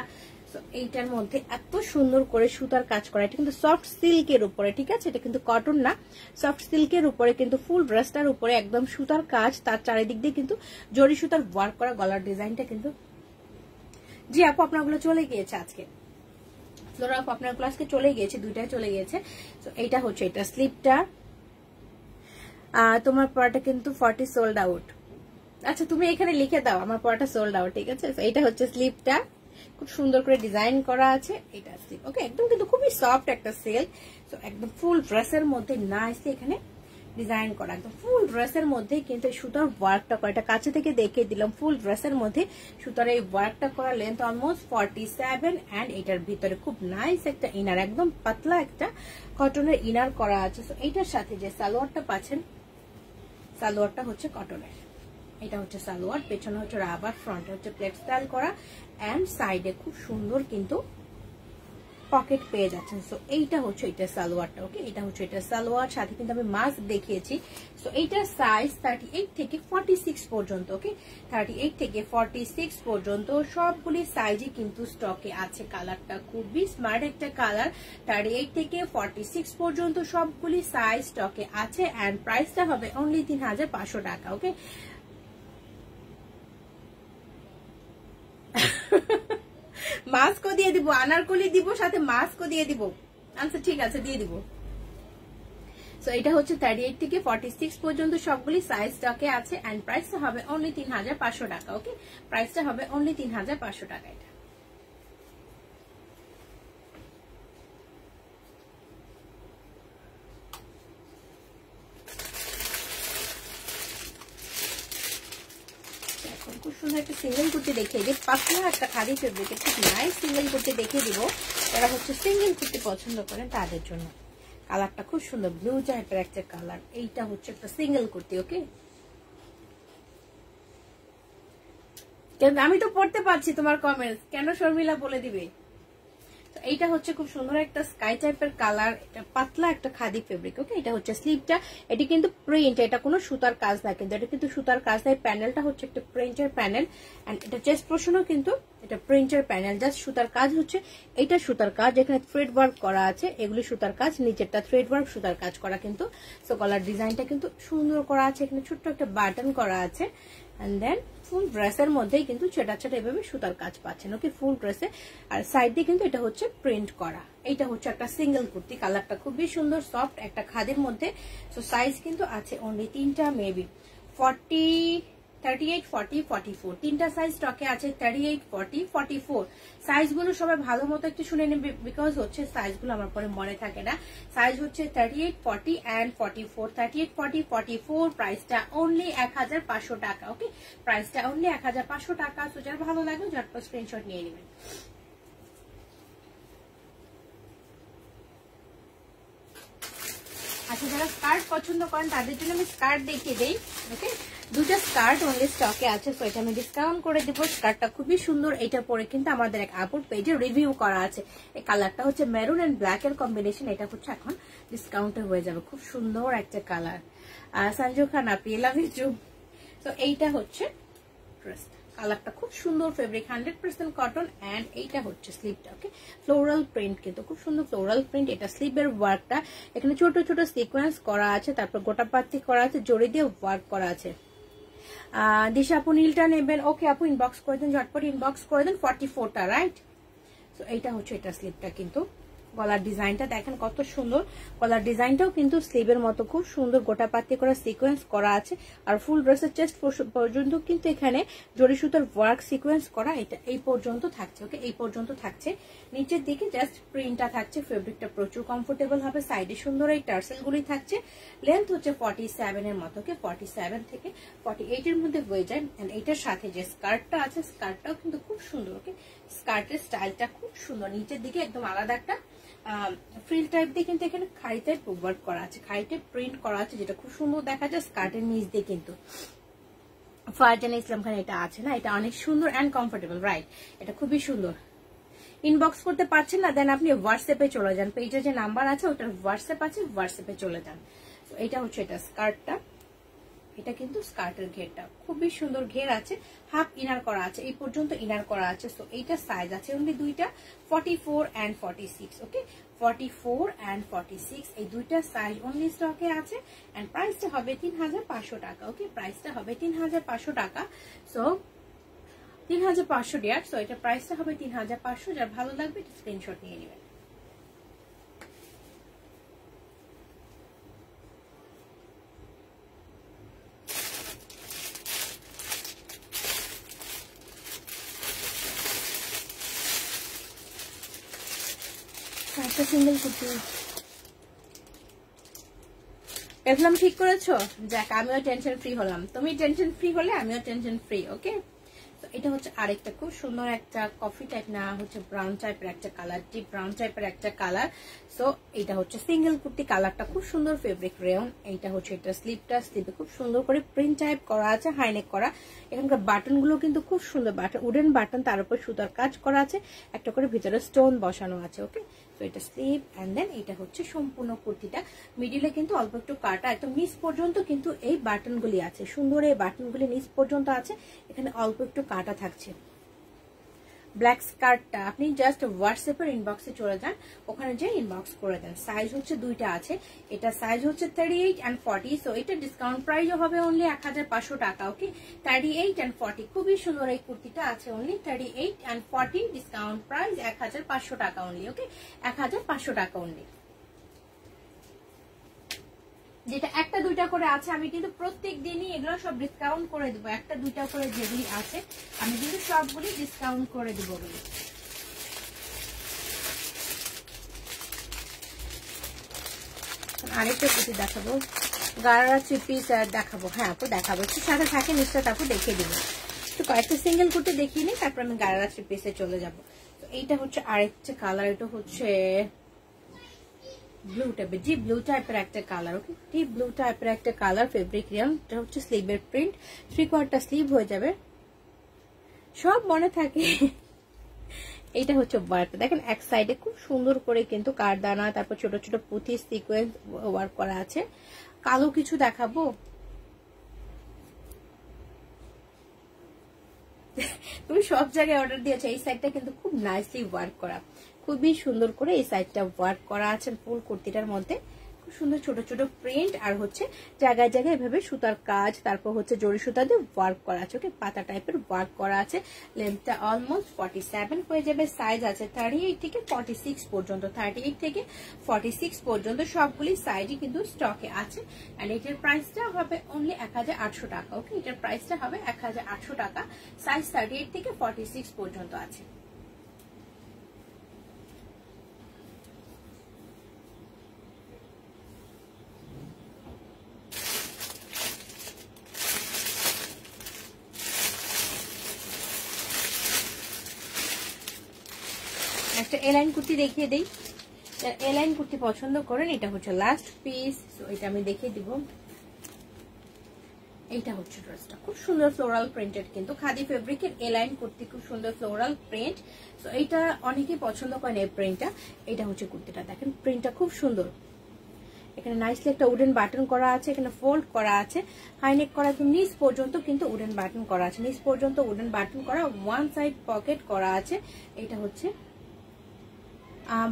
সো এইটার মধ্যে এত সুন্দর করে সুতার কাজ করা, এটা কিন্তু সফট সিল্কের উপরে, ঠিক আছে, এটা কিন্তু কটন না, সফট সিল্কের উপরে কিন্তু ফুল ড্রেসটার উপরে একদম সুতার কাজ, তার চারিদিক দিয়ে কিন্তু জরি সুতার ওয়ার্ক করা গলার ডিজাইনটা কিন্তু। জি আপু আপনারগুলো চলে গিয়েছে আজকে, ফ্লোরা আপু আপনারগুলো আজকে চলে গিয়েছে, দুইটাই চলে গিয়েছে। তো এইটা হচ্ছে এটা স্লিপটা, তোমার পড়াটা কিন্তু 40 সোল্ড আউট। আচ্ছা তুমি এখানে লিখে দাও আমার পড়াটা সোল্ড আউট, ঠিক আছে। এটা হচ্ছে স্লিপটা, খুব সুন্দর করে ডিজাইন করা আছে, এটা স্লিপ। ওকে একদম কিন্তু খুবই সফট একটা সেল। তো একদম ফুল ড্রেসের মধ্যে নাইসলি এখানে ডিজাইন করা, একদম ফুল ড্রেসের মধ্যে কিন্তু সুতার ওয়ার্কটা করা, এটা কাছে থেকে দেখিয়ে দিলাম। ফুল ড্রেসের মধ্যে সুতার এই ওয়ার্কটা করা, লেন্থ অলমোস্ট 47। এন্ড এটার ভিতরে খুব নাইস একটা ইনার, একদম পাতলা একটা কটনের ইনার করা আছে। তো এইটার সাথে যে সালোয়ারটা পাচ্ছেন, সালোয়ারটা হচ্ছে কটনের, এটা হচ্ছে সালোয়ার, পেছনে হচ্ছে রাবার, ফ্রন্টে হচ্ছে প্লেট স্টাইল করা, এন্ড সাইডে খুব সুন্দর কিন্তু পকেট পেয়ে যাচ্ছেন। সো এইটা হচ্ছে এটা সালোয়ারটা। ওকে এটা হচ্ছে এটা সালোয়ার, সাথে কিন্তু আমি মাস্ক দেখিয়েছি। সো এইটার সাইজ 38 থেকে 46 পর্যন্ত। ওকে 38 থেকে 46 পর্যন্ত সবগুলি সাইজই কিন্তু স্টকে আছে। কালারটা খুবই স্মার্ট একটা কালার, 38 থেকে 46 পর্যন্ত সবগুলি সাইজ স্টকে আছে। এন্ড প্রাইসটা হবে অনলি 3500 টাকা। ওকে মাস্কও দিয়ে দিব, আনারকলি দিব, সাথে মাস্কও দিয়ে দিব। আচ্ছা ঠিক আছে দিয়ে দিব। সো এটা হচ্ছে 38 থেকে 46 পর্যন্ত সবগুলি সাইজ স্টকে আছে। এন্ড প্রাইসটা হবে অনলি 3500 টাকা। ওকে প্রাইসটা হবে অনলি 3500 টাকা। এটা খুব সুন্দর একটা সিঙ্গেল কুর্তি দেখিয়ে দিই, পাতলা একটা খাদি ফেব্রিকের খুব নাইস সিঙ্গেল কুর্তি দেখিয়ে দিব। যারা হচ্ছে সিঙ্গেল কুর্তি পছন্দ করেন তাদের জন্য। কালারটা খুব সুন্দর, ব্লু টাইপের একটা কালার। এইটা হচ্ছে একটা সিঙ্গেল কুর্তি। ওকে আমি তো পড়তে পারছি তোমার কমেন্টস, কেন শর্মিলা বলে দিবে। তো এইটা হচ্ছে খুব সুন্দর একটা স্কাই টাইপের কালার, এটা পাতলা একটা খাদি ফেব্রিক। ওকে এটা হচ্ছে স্লিভটা, এটি কিন্তু প্রিন্ট, এটা কোনো সুতার কাজ না, কিন্তু এটা কিন্তু সুতার কাজ নাই। প্যানেলটা হচ্ছে একটা প্রিন্টের প্যানেল। এন্ড এটা চেস্ট পোর্শনও কিন্তু এটা প্রিন্টার প্যানেল, জাস্ট সুতার কাজ হচ্ছে, এটা সুতার কাজ, এখানে থ্রেড ওয়ার্ক করা আছে, এগুলি সুতার কাজ, নিচেরটা থ্রেড ওয়ার্ক সুতার কাজ করা কিন্তু। সো গলার ডিজাইনটা কিন্তু সুন্দর করা আছে, এখানে ছোট্ট একটা বাটন করা আছে। এন্ড দেন ফুল ড্রেসের মধ্যেই কিন্তু ছেটা ছেটা এভাবে সুতার কাজ পাচ্ছেন, ওকে, ফুল ড্রেসে। আর সাইড দিয়ে কিন্তু এটা হচ্ছে প্রিন্ট করা। এইটা হচ্ছে একটা সিঙ্গেল কুর্তি, কালারটা খুবই সুন্দর, সফট একটা খাদির মধ্যে। সো সাইজ কিন্তু আছে অনলি তিনটা, মেবি 40, 38, 40, 44, তিনটা সাইজ স্টকে আছে, 38, 40, 44। সাইজগুলো সবাই ভালো মতো একটু শুনে নেবে, বিকজ হচ্ছে সাইজগুলো আমার পরে মনে থাকে না। সাইজ হচ্ছে 38, 40 and 44, 38, 40, 44। প্রাইসটা অনলি 1500 টাকা, ওকে, প্রাইসটা অনলি 1500 টাকা। তো যার ভালো লাগবে ঝটপট স্ক্রিনশট নিয়ে নেবেন। আচ্ছা, যারা স্কার্ট পছন্দ করেন তাদের জন্য আমি স্কার্ট দেখিয়ে দেই, ওকে। দুটা স্কার্ট অনলি স্টকে আছে, তো এটা আমি ডিসকাউন্ট করে দেবো। স্কার্টটা খুবই সুন্দর, এটা পরে কিন্তু আমাদের এক আপুর পেজে রিভিউ করা আছে। এই কালারটা হচ্ছে মেরুন এন্ড ব্ল্যাক এর কম্বিনেশন, এটা হচ্ছে এখন ডিসকাউন্টে হয়ে যাবে। খুব সুন্দর একটা কালার। সঞ্জু খান আপনি লাভ ইউ। তো এইটা হচ্ছে ড্রেসটা, কালারটা খুব সুন্দর, ফেব্রিক 100% কটন। এন্ড এইটা হচ্ছে স্লিভটা, ওকে, ফ্লোরাল প্রিন্ট, কিন্তু খুব সুন্দর ফ্লোরাল প্রিন্ট। এটা স্লিভের ওয়ার্কটা, এখানে ছোট ছোট সিকোয়েন্স করা আছে, তারপর গোটা পাতি করা আছে, জড়ি দিয়ে ওয়ার্ক করা আছে। দিশা আপু নীলটা নেবেন, ওকে আপু ইনবক্স করে দেন, ঝটপট ইনবক্স করে দেন। 44টা, রাইট। তো এইটা হচ্ছে এটা স্লিভটা, কিন্তু গলার ডিজাইনটা দেখেন কত সুন্দর। গলার ডিজাইনটাও কিন্তু স্লিভের মতো খুব সুন্দর গোটা পাতি করা সিকোয়েন্স করা আছে। আর ফুল ড্রেসের চেস্ট পর্যন্ত কিন্তু এখানে জড়ি সুতার ওয়ার্ক সিকোয়েন্স করা, এটা এই পর্যন্ত থাকছে, ওকে, এই পর্যন্ত থাকছে। নিচের দিকে জাস্ট প্রিন্টটা থাকছে, ফেব্রিকটা প্রচুর কমফোর্টেবল হবে। সাইডে সুন্দর এই টার্সেল গুলি থাকছে। লেন্থ হচ্ছে 47 এর মতো, ওকে, 47 থেকে 48 এর মধ্যে হয়ে যায়। এন্ড এইটার সাথে যে স্কার্টটা আছে, স্কার্টটাও কিন্তু খুব সুন্দর, ওকে, স্কার্টের স্টাইলটা খুব সুন্দর। নিচের দিকে একদম আলাদা একটা ফ্রিল টাইপ দিয়ে কিন্তু এখানে খাড়ি টাইপ ওয়ার্ক করা আছে, খাড়ি টাইপ প্রিন্ট করা আছে, যেটা খুব সুন্দর দেখা যায়। স্কার্টের নিচ দিয়ে কিন্তু ফারজানা ইসলাম খান এটা আছে না, এটা অনেক সুন্দর এন্ড কমফোর্টেবল, রাইট, এটা খুবই সুন্দর। ইনবক্স করতে পারছেন না, দেন আপনি হোয়াটসঅ্যাপে চলে যান, পেজে যে নাম্বার আছে ওটার হোয়াটসঅ্যাপ আছে, হোয়াটসঅ্যাপে চলে যান। তো এটা হচ্ছে এটা স্কার্টটা, এটা কিন্তু স্কার্টের ঘেরটা খুবই সুন্দর, ঘের আছে, হাফ ইনার করা আছে, এই পর্যন্ত ইনার করা আছে। সো এইটা সাইজ আছে অনলি দুইটা, 44 and 46, ওকে, 44 and 46 এই দুইটা সাইজ অনলি স্টকে আছে। এন্ড প্রাইসটা হবে 3500 টাকা, ওকে, প্রাইসটা হবে 3500 টাকা। So 3500 deer. সো এটা প্রাইসটা হবে 3500। যার ভালো লাগবে স্ক্রিনশট নিয়ে নেবেন। একটা সিঙ্গেল কুর্তি এরকম ঠিক করেছো, যাক আমিও টেনশন ফ্রি হলাম, তুমি টেনশন ফ্রি হলে আমিও টেনশন ফ্রি, ওকে। তো এটা হচ্ছে আরেকটা খুব সুন্দর একটা কফি টাইপ না হচ্ছে ব্রাউন টাইপের একটা কালার, ডিপ ব্রাউন টাইপের একটা কালার। সো এটা হচ্ছে সিঙ্গেল কুর্তি, কালারটা খুব সুন্দর, ফেব্রিক রেয়ন। এইটা হচ্ছে এটা স্লিভটা, স্লিভে খুব সুন্দর করে প্রিন্ট টাইপ করা আছে, হাইনেক করা। এখানকার বাটন গুলো কিন্তু খুব সুন্দর, বাটন উডেন বাটন, তার উপর সুতার কাজ করা আছে, একটা করে ভিতরে স্টোন বসানো আছে, ওকে। তো এটা স্লিভ এন্ড দেন এটা হচ্ছে সম্পূর্ণ কুর্তিটা। মিডিলে কিন্তু অল্প একটু কাটা, একদম নিচ পর্যন্ত কিন্তু এই বাটনগুলি আছে, সুন্দর এই বাটনগুলি নিচ পর্যন্ত আছে, এখানে অল্প একটু কাটা থাকছে। ব্ল্যাক স্কার্টটা আপনি জাস্ট হোয়াটসঅ্যাপের ইনবক্সে চলে যান, ওখানে যে ইনবক্স করে দেন। সাইজ হচ্ছে দুইটা আছে, এটা সাইজ হচ্ছে 38 and 40। সো এটা ডিসকাউন্ট প্রাইসও হবে অনলি 1500 টাকা, ওকে, 38 and 40। খুবই সুন্দর এই কুর্তিটা আছে অনলি 38 and 40, ডিসকাউন্ট প্রাইস 1500 টাকা অনলি, ওকে, 1500 টাকা অনলি। যেটা একটা দুইটা করে আছে, আমি কিন্তু প্রত্যেক দিনই এগুলো সব ডিসকাউন্ট করে দেবো, একটা দুইটা করে যেগুলি আছে আমি কিন্তু সবগুলি ডিসকাউন্ট করে দেবো বলি। আরেকটা কুর্তি দেখাবো, গারারা থ্রি পিস দেখাবো, হ্যাঁ আপু দেখাবো, একটু সাথে থাকে নিশ্চয়, তারপর দেখিয়ে দেবো। তো কয়েকটা সিঙ্গেল কুর্তি দেখিয়ে নিই, তারপর আমি গারারা থ্রি পিসে চলে যাবো। তো এইটা হচ্ছে আরেকটা কালার, এটা হচ্ছে ব্লু টাইপের, ডিপ ব্লু টাইপের একটা কালার, ওকে, ডিপ ব্লু টাইপের একটা কালার, ফেব্রিক রিয়ন। এটা হচ্ছে স্লিভের প্রিন্ট, 3/4 স্লিভ হয়ে যাবে, সব মনে থাকে। এইটা হচ্ছে ওয়ার্কটা দেখেন, এক সাইডে খুব সুন্দর করে কিন্তু কারদানা, তারপর ছোট ছোট পুঁথি সিকোয়েন্স ওয়ার্ক করা আছে। কালো কিছু দেখাবো, তুমি সব জায়গায় অর্ডার দিয়েছো। এই সাইডটা কিন্তু খুব নাইসলি ওয়ার্ক করা, খুবই সুন্দর করে এই সাইডটা ওয়ার্ক করা আছে ফুল কুর্তিটার মধ্যে। খুব সুন্দর ছোট ছোট প্রিন্ট আর হচ্ছে জায়গায় জায়গায় এভাবে সুতার কাজ, তারপর হচ্ছে জরি সুতা দিয়ে ওয়ার্ক করা আছে। ওকে, পাতা টাইপের ওয়ার্ক করা আছে। লেন্থটা অলমোস্ট 47 হয়ে যাবে। সাইজ আছে 38 থেকে 46 পর্যন্ত, 38 থেকে 46 পর্যন্ত সবগুলি সাইজই কিন্তু স্টকে আছে। এন্ড এটার প্রাইসটা হবে অনলি 1800 টাকা। ওকে, এটার প্রাইসটা হবে 1800 টাকা। সাইজ 38 থেকে 46 পর্যন্ত আছে। একটা এলাইন কুর্তি দেখিয়ে দেই। এলাইন কুর্তি পছন্দ করেন, এটা হচ্ছে লাস্ট পিস। তো এটা আমি দেখিয়ে দিব। এইটা হচ্ছে ড্রেসটা, খুব সুন্দর ফ্লোরাল প্রিন্টেড, কিন্তু খাদি ফেব্রিকের এলাইন কুর্তি, খুব সুন্দর ফ্লোরাল প্রিন্ট। তো এইটা অনেকেই পছন্দ করেন এই প্রিন্টটা। এটা হচ্ছে কুর্তিটা, দেখেন প্রিন্টটা খুব সুন্দর। এখানে নাইসলি একটা উডেন বাটন করা আছে, এখানে ফোল্ড করা আছে, হাইনেক করা, নিচ পর্যন্ত কিন্তু উডেন বাটন করা আছে, নিচ পর্যন্ত উডেন বাটন করা, ওয়ান সাইড পকেট করা আছে। এটা হচ্ছে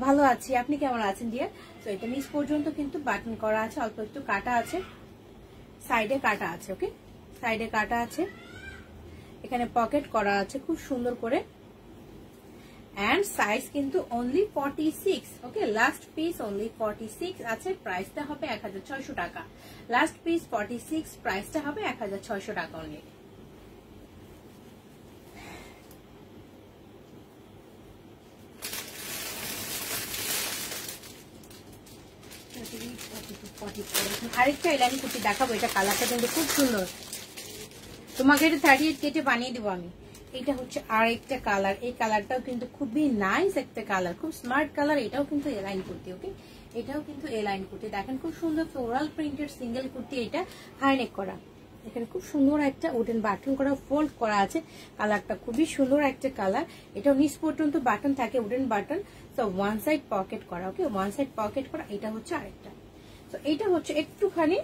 ভালো আছি, আপনি কেমন আছেন ডিয়ার? তো এটা নিচ পর্যন্ত কিন্তু বাটন করা আছে, অল্প একটু কাটা আছে, সাইডে কাটা আছে। ওকে, সাইডে কাটা আছে, এখানে পকেট করা আছে খুব সুন্দর করে। এন্ড সাইজ কিন্তু অনলি 46। ওকে, লাস্ট পিস অনলি 46 আছে। প্রাইসটা হবে 1600 টাকা। লাস্ট পিস 46, প্রাইসটা হবে 1600 টাকা অনলি। আরেকটা এলাইন কুর্তি দেখাবো, এটা কালারটা কিন্তু খুব সুন্দর। তোমাকে এটা 38 কেটে বানিয়ে দেবো আমি। এটা হচ্ছে আরেকটা কালার, এই কালারটাও কিন্তু খুবই নাইস একটা কালার, খুব স্মার্ট কালার। এটাও কিন্তু এলাইন কুর্তি। ওকে, এটাও কিন্তু এলাইন কুর্তি, দেখেন খুব সুন্দর ফ্লোরাল প্রিন্টের সিঙ্গেল কুর্তি। এটা হাইনেক করা, এখানে খুব সুন্দর একটা উডেন বাটন করা, ফোল্ড করা আছে। কালারটা খুবই সুন্দর একটা কালার। এটাও নিচ পর্যন্ত বাটন থাকে, উডেন বাটন। তো ওয়ান সাইড পকেট করা। ওকে, ওয়ান সাইড পকেট করা। এটা হচ্ছে আরেকটা। তো এটা হচ্ছে একটুখানি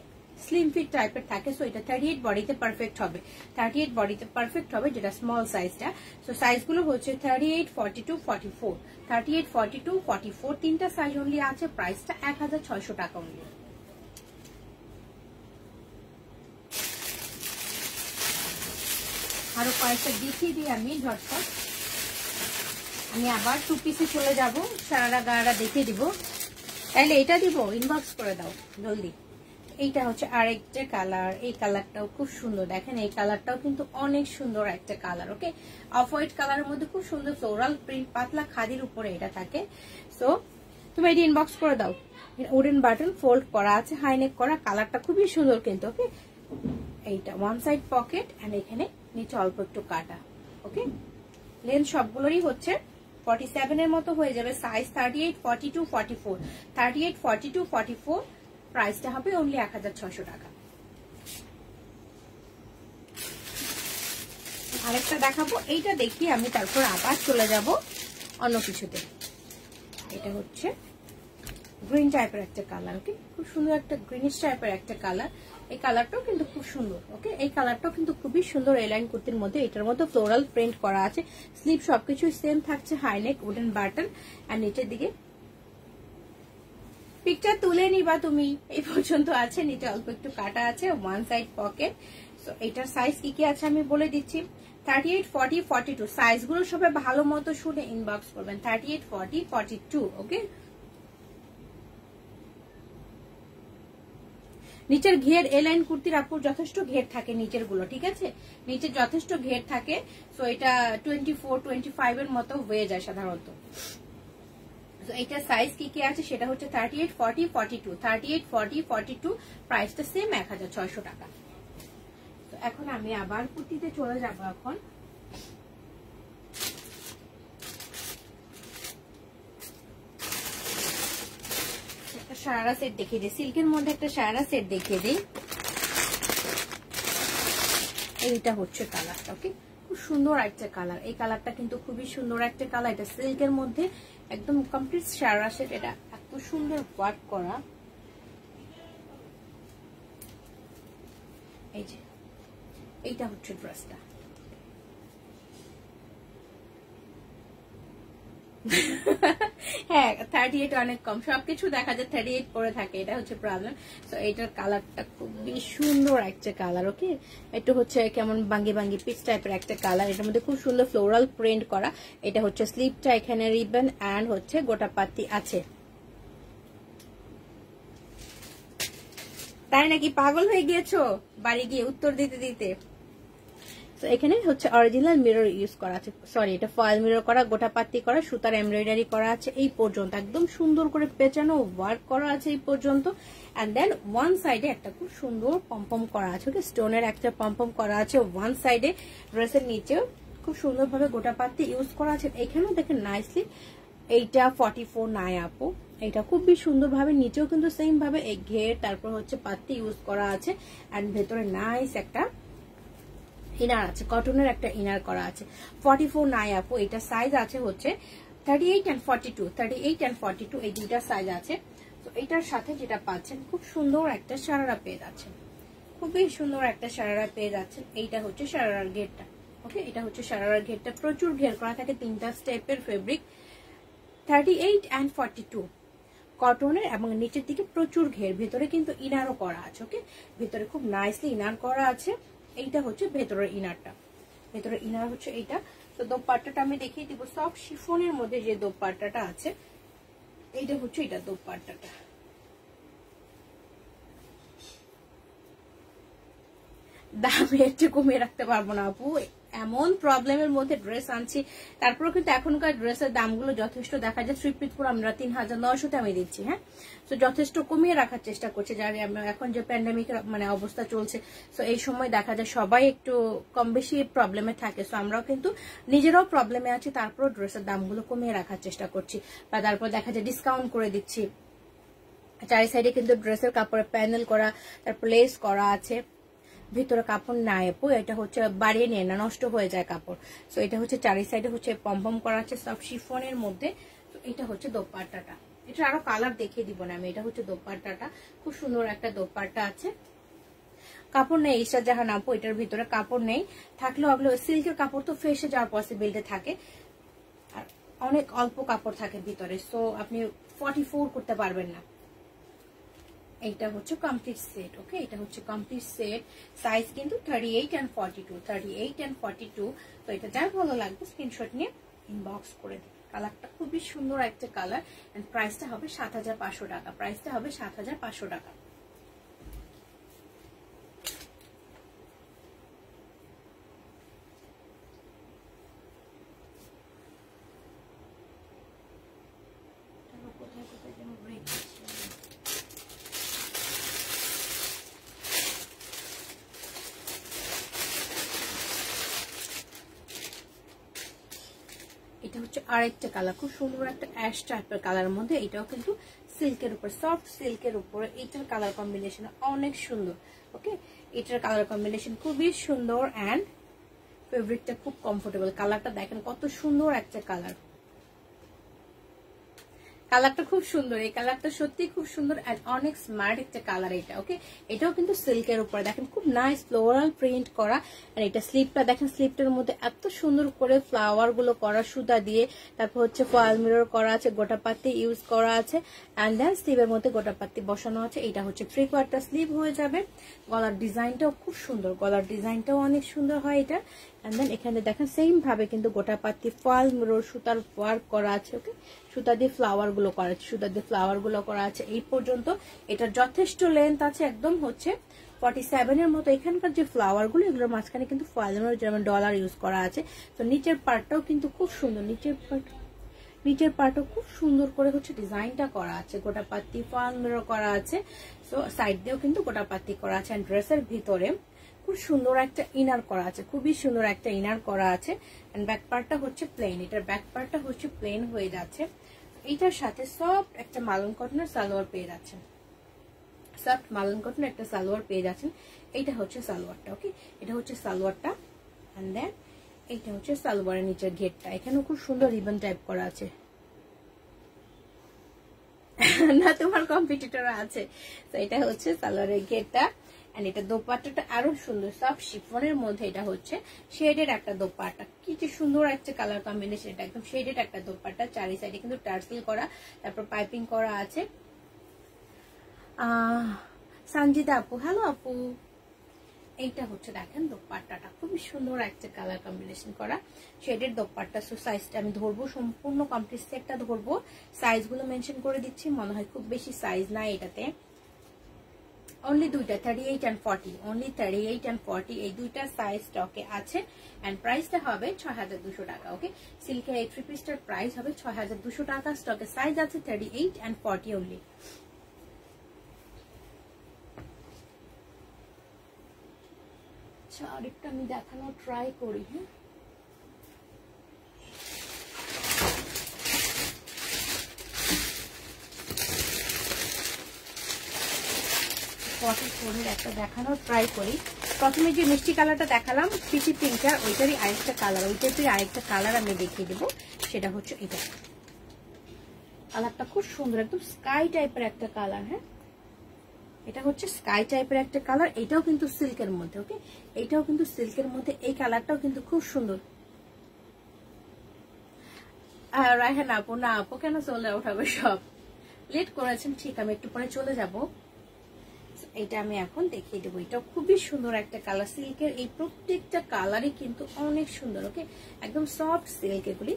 স্লিম ফিট টাইপের থাকে। সো এটা 38 বডিতে পারফেক্ট হবে, 38 বডিতে পারফেক্ট হবে, যেটা স্মল সাইজটা। সো সাইজগুলো হচ্ছে 38, 42, 44, 38, 42, 44, তিনটা সাইজ অনলি আছে। প্রাইসটা 1600 টাকা অনলি। আরো কয়েকটা দেখিয়ে দিই আমি ঝটপট। আমি আবার টু পিসে চলে যাব, সারারা গাড়া দেখিয়ে দিব। তাহলে এটা দিব, ইনবক্স করে দাও জলদি। এইটা হচ্ছে আরেকটা কালার, এই কালারটাও খুব সুন্দর, দেখেন এই কালারটাও কিন্তু অনেক সুন্দর একটা কালার। ওকে, অফ হোয়াইট কালারের মধ্যে খুব সুন্দর ফ্লোরাল প্রিন্ট, পাতলা খাদির উপরে এটা থাকে। সো তুমি এটি ইনবক্স করে দাও। উডেন বাটন ফোল্ড করা আছে, হাইনেক করা, কালারটা খুবই সুন্দর কিন্তু। ওকে, এইটা ওয়ান সাইড পকেট এন্ড এখানে নিচে অল্প একটু কাটা। ওকে, লেন্থ সবগুলোরই হচ্ছে 47 এর মতো হয়ে যাবে। সাইজ 38, 42, 44, 38, 42, 44। প্রাইসটা হবে অনলি 1600 টাকা। আরেকটা দেখাবো, এইটা দেখি আমি, তারপর আবার চলে যাব অন্য কিছুতে। এটা হচ্ছে গ্রিন টাইপের একটা কালার। ওকে, খুব সুন্দর একটা গ্রিনিশ টাইপের একটা কালার। এই কালারটাও কিন্তু খুব সুন্দর। ওকে, এই কালারটাও কিন্তু খুবই সুন্দর এলাইন কুর্তির মধ্যে। এটার মধ্যে ফ্লোরাল প্রিন্ট করা আছে, স্লিভ সবকিছু সেম থাকছে, হাইনেক, উডেন বাটন। আর নিচের দিকে পিকচার তুলে নিবা তুমি, এই পর্যন্ত আছে, নিচে অল্প একটু কাটা আছে, ওয়ান সাইড পকেট। সো এটার সাইজ কি কি আছে আমি বলে দিচ্ছি। 38, 40, 42 সাইজগুলো সবাই ভালো মতো শুনে ইনবক্স করবেন। 38, 40, 42। ওকে, নিচের ঘের এলাইন কুর্তির আপুর যথেষ্ট ঘের থাকে নিচের গুলো, ঠিক আছে, নিচে যথেষ্ট ঘের থাকে। সো এটা 24, 25 এর মতো হয়ে যায় সাধারণত। তো এটা সাইজ কি কি আছে সেটা হচ্ছে 38, 40, 42, 38, 40, 42। প্রাইসটা সেম 1600 টাকা। তো এখন আমি আবার কুর্তিতে চলে যাব। এখন একটা সারারা সেট দেখিয়ে দিই, সিল্কের মধ্যে একটা সারারা সেট দেখিয়ে দিই। এইটা হচ্ছে কালারটা। ওকে, খুব সুন্দর একটা কালার, এই কালারটা কিন্তু খুবই সুন্দর একটা কালার। এটা সিল্কের মধ্যে একদম কমপ্লিট সারারা সেট, এটা এত সুন্দর ওয়ার্ক করা। এই যে এইটা হচ্ছে ড্রেসটা, হ্যাঁ 38 অনেক কম, সবকিছু দেখা যায় 38 পরে থাকে, এটা হচ্ছে প্রবলেম। তো এইটার কালারটা খুবই সুন্দর একটা কালার। ওকে, একটু হচ্ছে কেমন বাঙ্গি বাঙ্গি পিচ টাইপের একটা কালার, এটার মধ্যে খুব সুন্দর ফ্লোরাল প্রিন্ট করা। এটা হচ্ছে স্লিপটা, এখানে রিবন এন্ড হচ্ছে গোটা পাতি আছে। তাই নাকি, পাগল হয়ে গিয়েছো বাড়ি গিয়ে উত্তর দিতে দিতে? তো এখানে হচ্ছে অরিজিনাল মিরর ইউজ করা আছে, সরি এটা ফয়েল মিরর করা, গোটা পাতি করা, সুতার এমব্রয়ডারি করা আছে এই পর্যন্ত, একদম সুন্দর করে পেঁচানো ওয়ার্ক করা আছে এই পর্যন্ত। এন্ড দেন ওয়ান সাইডে একটা খুব সুন্দর পম্পম করা আছে, ওকে স্টোনের একটা পম্পম করা আছে ওয়ান সাইডে। ড্রেসের নিচেও খুব সুন্দরভাবে গোটা পাতি ইউজ করা আছে। এখানেও দেখেন নাইসলি, এইটা 44 নাই আপু, এটা খুবই সুন্দরভাবে নিচেও কিন্তু সেম ভাবে ঘের তারপর হচ্ছে পাতি ইউজ করা আছে। এন্ড ভেতরে নাইস একটা ইনার আছে, কটনের একটা ইনার করা আছে। 44 নাই আপু, এটা সাইজ আছে হচ্ছে 38 and 42, 38 and 42 এই দুইটা সাইজ আছে। তো এটার সাথে যেটা পাচ্ছেন খুব সুন্দর একটা শারারা পেয়ে যাচ্ছেন, খুবই সুন্দর একটা শারারা পেয়ে যাচ্ছেন। এইটা হচ্ছে শারারার ঘেরটা। ওকে, এটা হচ্ছে শারারার ঘেরটা, প্রচুর ঘের করা থাকে, 3টা স্টেপের ফেব্রিক। 38 and 42 কটনের এবং নিচের দিকে প্রচুর ঘের, ভেতরে কিন্তু ইনারও করা আছে। ওকে, ভেতরে খুব নাইসলি ইনার করা আছে। এইটা হচ্ছে ভেতরের ইনারটা, ভেতরের ইনার হচ্ছে এইটা। তো দোপাট্টাটা আমি দেখিয়ে দিব, সব শিফনের মধ্যে যে দোপাট্টাটা আছে এইটা হচ্ছে এটা দোপাট্টাটা। দাম একটু কমিয়ে রাখতে পারবো না আপু, এমন প্রবলেমের মধ্যে ড্রেস আনছি, তারপরে কিন্তু এখনকার ড্রেসের দামগুলো যথেষ্ট দেখা যায়। 3 পিস করে আমরা 3900 আমি দিচ্ছি। হ্যাঁ, তো যথেষ্ট কমিয়ে রাখার চেষ্টা করছি, যার এখন যে প্যান্ডামিকের মানে অবস্থা চলছে, তো এই সময় দেখা যায় সবাই একটু কম বেশি প্রবলেমে থাকে। তো আমরাও কিন্তু নিজেরাও প্রবলেমে আছি, তারপর ড্রেসের দামগুলো কমিয়ে রাখার চেষ্টা করছি, বা তারপর দেখা যায় ডিসকাউন্ট করে দিচ্ছি। চারি সাইডে কিন্তু ড্রেসের কাপড়ে প্যানেল করা, তারপর লেস করা আছে, ভিতরে কাপড় নাই আপু, এটা হচ্ছে বাড়িয়ে নিয়ে না, নষ্ট হয়ে যায় কাপড়। তো এটা হচ্ছে চারি সাইডে হচ্ছে পম্পম করা আছে সব শিফনের মধ্যে। তো এটা হচ্ছে দোপাট্টাটা, এটা আরো কালার দেখিয়ে দিব না আমি। এটা হচ্ছে দোপাট্টাটা, খুব সুন্দর একটা দোপাট্টা আছে। কাপড় নেই ঈশা জাহান আপু, এটার ভিতরে কাপড় নেই, থাকলেও ওগুলো সিল্কের কাপড় তো ফেসে যাওয়ার পসিবিলিটি থাকে, আর অনেক অল্প কাপড় থাকে ভিতরে, সো আপনি 44 করতে পারবেন না। এইটা হচ্ছে কমপ্লিট সেট। ওকে, এটা হচ্ছে কমপ্লিট সেট, সাইজ কিন্তু 38 and 42, 38 and 42। তো এটা যার ভালো লাগবে স্ক্রিনশট নিয়ে ইনবক্স করে দিন। কালারটা খুবই সুন্দর একটা কালার, এন্ড প্রাইসটা হবে 7500 টাকা, প্রাইসটা হবে 7500 টাকা। কোথায় কোথায় যেন ব্রেক আছে। এটা হচ্ছে আরেকটা কালার, খুব সুন্দর একটা অ্যাশ টাইপের কালারের মধ্যে, এটাও কিন্তু সিল্কের উপর, সফট সিল্কের উপরে। এটার কালার কম্বিনেশন অনেক সুন্দর। ওকে, এটার কালার কম্বিনেশন খুবই সুন্দর এন্ড ফেব্রিকটা খুব কমফোর্টেবল। কালারটা দেখেন কত সুন্দর একটা কালার, কালারটা খুব সুন্দর, এই কালারটা সত্যি খুব সুন্দর এন্ড অনেক স্মার্ট একটা কালার এটা। ওকে, এটাও কিন্তু সিল্কের উপরে, দেখেন খুব নাইস ফ্লোরাল প্রিন্ট করা। আর এটা স্লিপটা দেখেন, স্লিপটার মধ্যে এত সুন্দর করে ফ্লাওয়ার গুলো করা সুতা দিয়ে, তারপর হচ্ছে ফয়েল মিরর করা আছে, গোটা পাতি ইউজ করা আছে, এন্ড দেন স্লিভের মধ্যে গোটা পাতি বসানো আছে। এটা হচ্ছে 3/4 স্লিভ হয়ে যাবে। গলার ডিজাইনটাও খুব সুন্দর, গলার ডিজাইনটাও অনেক সুন্দর হয় এটা। এন্ড দেন এখানে দেখেন সেম ভাবে কিন্তু গোটা পাতি ফয়েল মিরর সুতার ওয়ার্ক করা আছে। ওকে, সুতা দিয়ে ফ্লাওয়ার গুলো করা আছে, সুতা দিয়ে ফ্লাওয়ার গুলো করা আছে এই পর্যন্ত। এটা যথেষ্ট লেন্থ আছে, একদম হচ্ছে 47 এর মতো। এখানকার যে ফ্লাওয়ার গুলো, এগুলোর মাঝখানে কিন্তু ফয়েল মিরর যেমন ডলার ইউজ করা আছে। তো নিচের পার্টটাও কিন্তু খুব সুন্দর, নিচের পার্টও খুব সুন্দর করে হচ্ছে ডিজাইনটা করা আছে, গোটা পাতি ফয়েল মিরর করা আছে। তো সাইড দিয়েও কিন্তু গোটা পাতি করা আছে। এন্ড ড্রেসের ভিতরে খুব সুন্দর একটা ইনার করা আছে, খুবই সুন্দর একটা ইনার করা আছে। এন্ড ব্যাক পার্টটা হচ্ছে প্লেন, এটার ব্যাক পার্টটা হচ্ছে প্লেন হয়ে যাচ্ছে। এটার সাথে সফট একটা মালন কটনের সালোয়ার পেয়ে যাচ্ছেন, সফট মালন কটনের একটা সালোয়ার পেয়ে যাচ্ছেন। এইটা হচ্ছে সালোয়ারটা। ওকে, এটা হচ্ছে সালোয়ারটা। এন্ড দেন এইটা হচ্ছে সালোয়ারের নিচের ঘেরটা, এখানেও খুব সুন্দর রিবন টাইপ করা আছে। না, তোমার কম্পিটিটর আছে। তো এটা হচ্ছে সালোয়ারের ঘেরটা, এন্ড এটা দোপাট্টাটা আরো সুন্দর, সফট শিফনের মধ্যে এটা হচ্ছে শেডের একটা দোপাট্টা। কি যে সুন্দর একটা কালার কম্বিনেশন, এটা একদম শেডের একটা দোপাট্টা, চারি সাইডে কিন্তু টার্সেল করা, তারপর পাইপিং করা আছে। সঞ্জিতা আপু, হ্যালো আপু। এইটা হচ্ছে দেখেন দোপাট্টাটা খুবই সুন্দর একটা কালার কম্বিনেশন করা শেডের দোপাট্টা। সো সাইজটা আমি ধরবো, সম্পূর্ণ কমপ্লিট সেটটা ধরবো, সাইজ গুলো মেনশন করে দিচ্ছি। মনে হয় খুব বেশি সাইজ নাই এটাতে, অনলি দুইটা 38 and 40, অনলি 38 and 40 এই দুইটা সাইজ স্টকে আছে। এন্ড প্রাইসটা হবে 6200 টাকা। ওকে, সিল্কের এই থ্রি পিসটার প্রাইস হবে 6200 টাকা। স্টকে সাইজ আছে 38 and 40 অনলি। আচ্ছা, আরেকটা আমি দেখানো ট্রাই করি। হ্যাঁ, একটা দেখানোর ট্রাই করি। প্রথমে যে মিষ্টি কালারটা দেখালাম পিচি পিঙ্কার, ওইটারই আরেকটা কালার, ওই টাইপের আরেকটা কালার আমি দেখিয়ে দেবো। সেটা হচ্ছে এটা, কালারটা খুব সুন্দর, একদম স্কাই টাইপের একটা কালার। হ্যাঁ, এটা হচ্ছে স্কাই টাইপের একটা কালার। এটাও কিন্তু সিল্কের মধ্যে। ওকে, এটাও কিন্তু সিল্কের মধ্যে, এই কালারটাও কিন্তু খুব সুন্দর। রায়হান আপু, না আপু কেন চলে উঠাবে, সব লেট করেছেন, ঠিক আমি একটু পরে চলে যাব। এটা আমি এখন দেখিয়ে দেবো। এটা খুবই সুন্দর একটা কালার, সিল্কের এই প্রত্যেকটা কালারই কিন্তু অনেক সুন্দর। ওকে, একদম সফট সিল্ক এগুলি।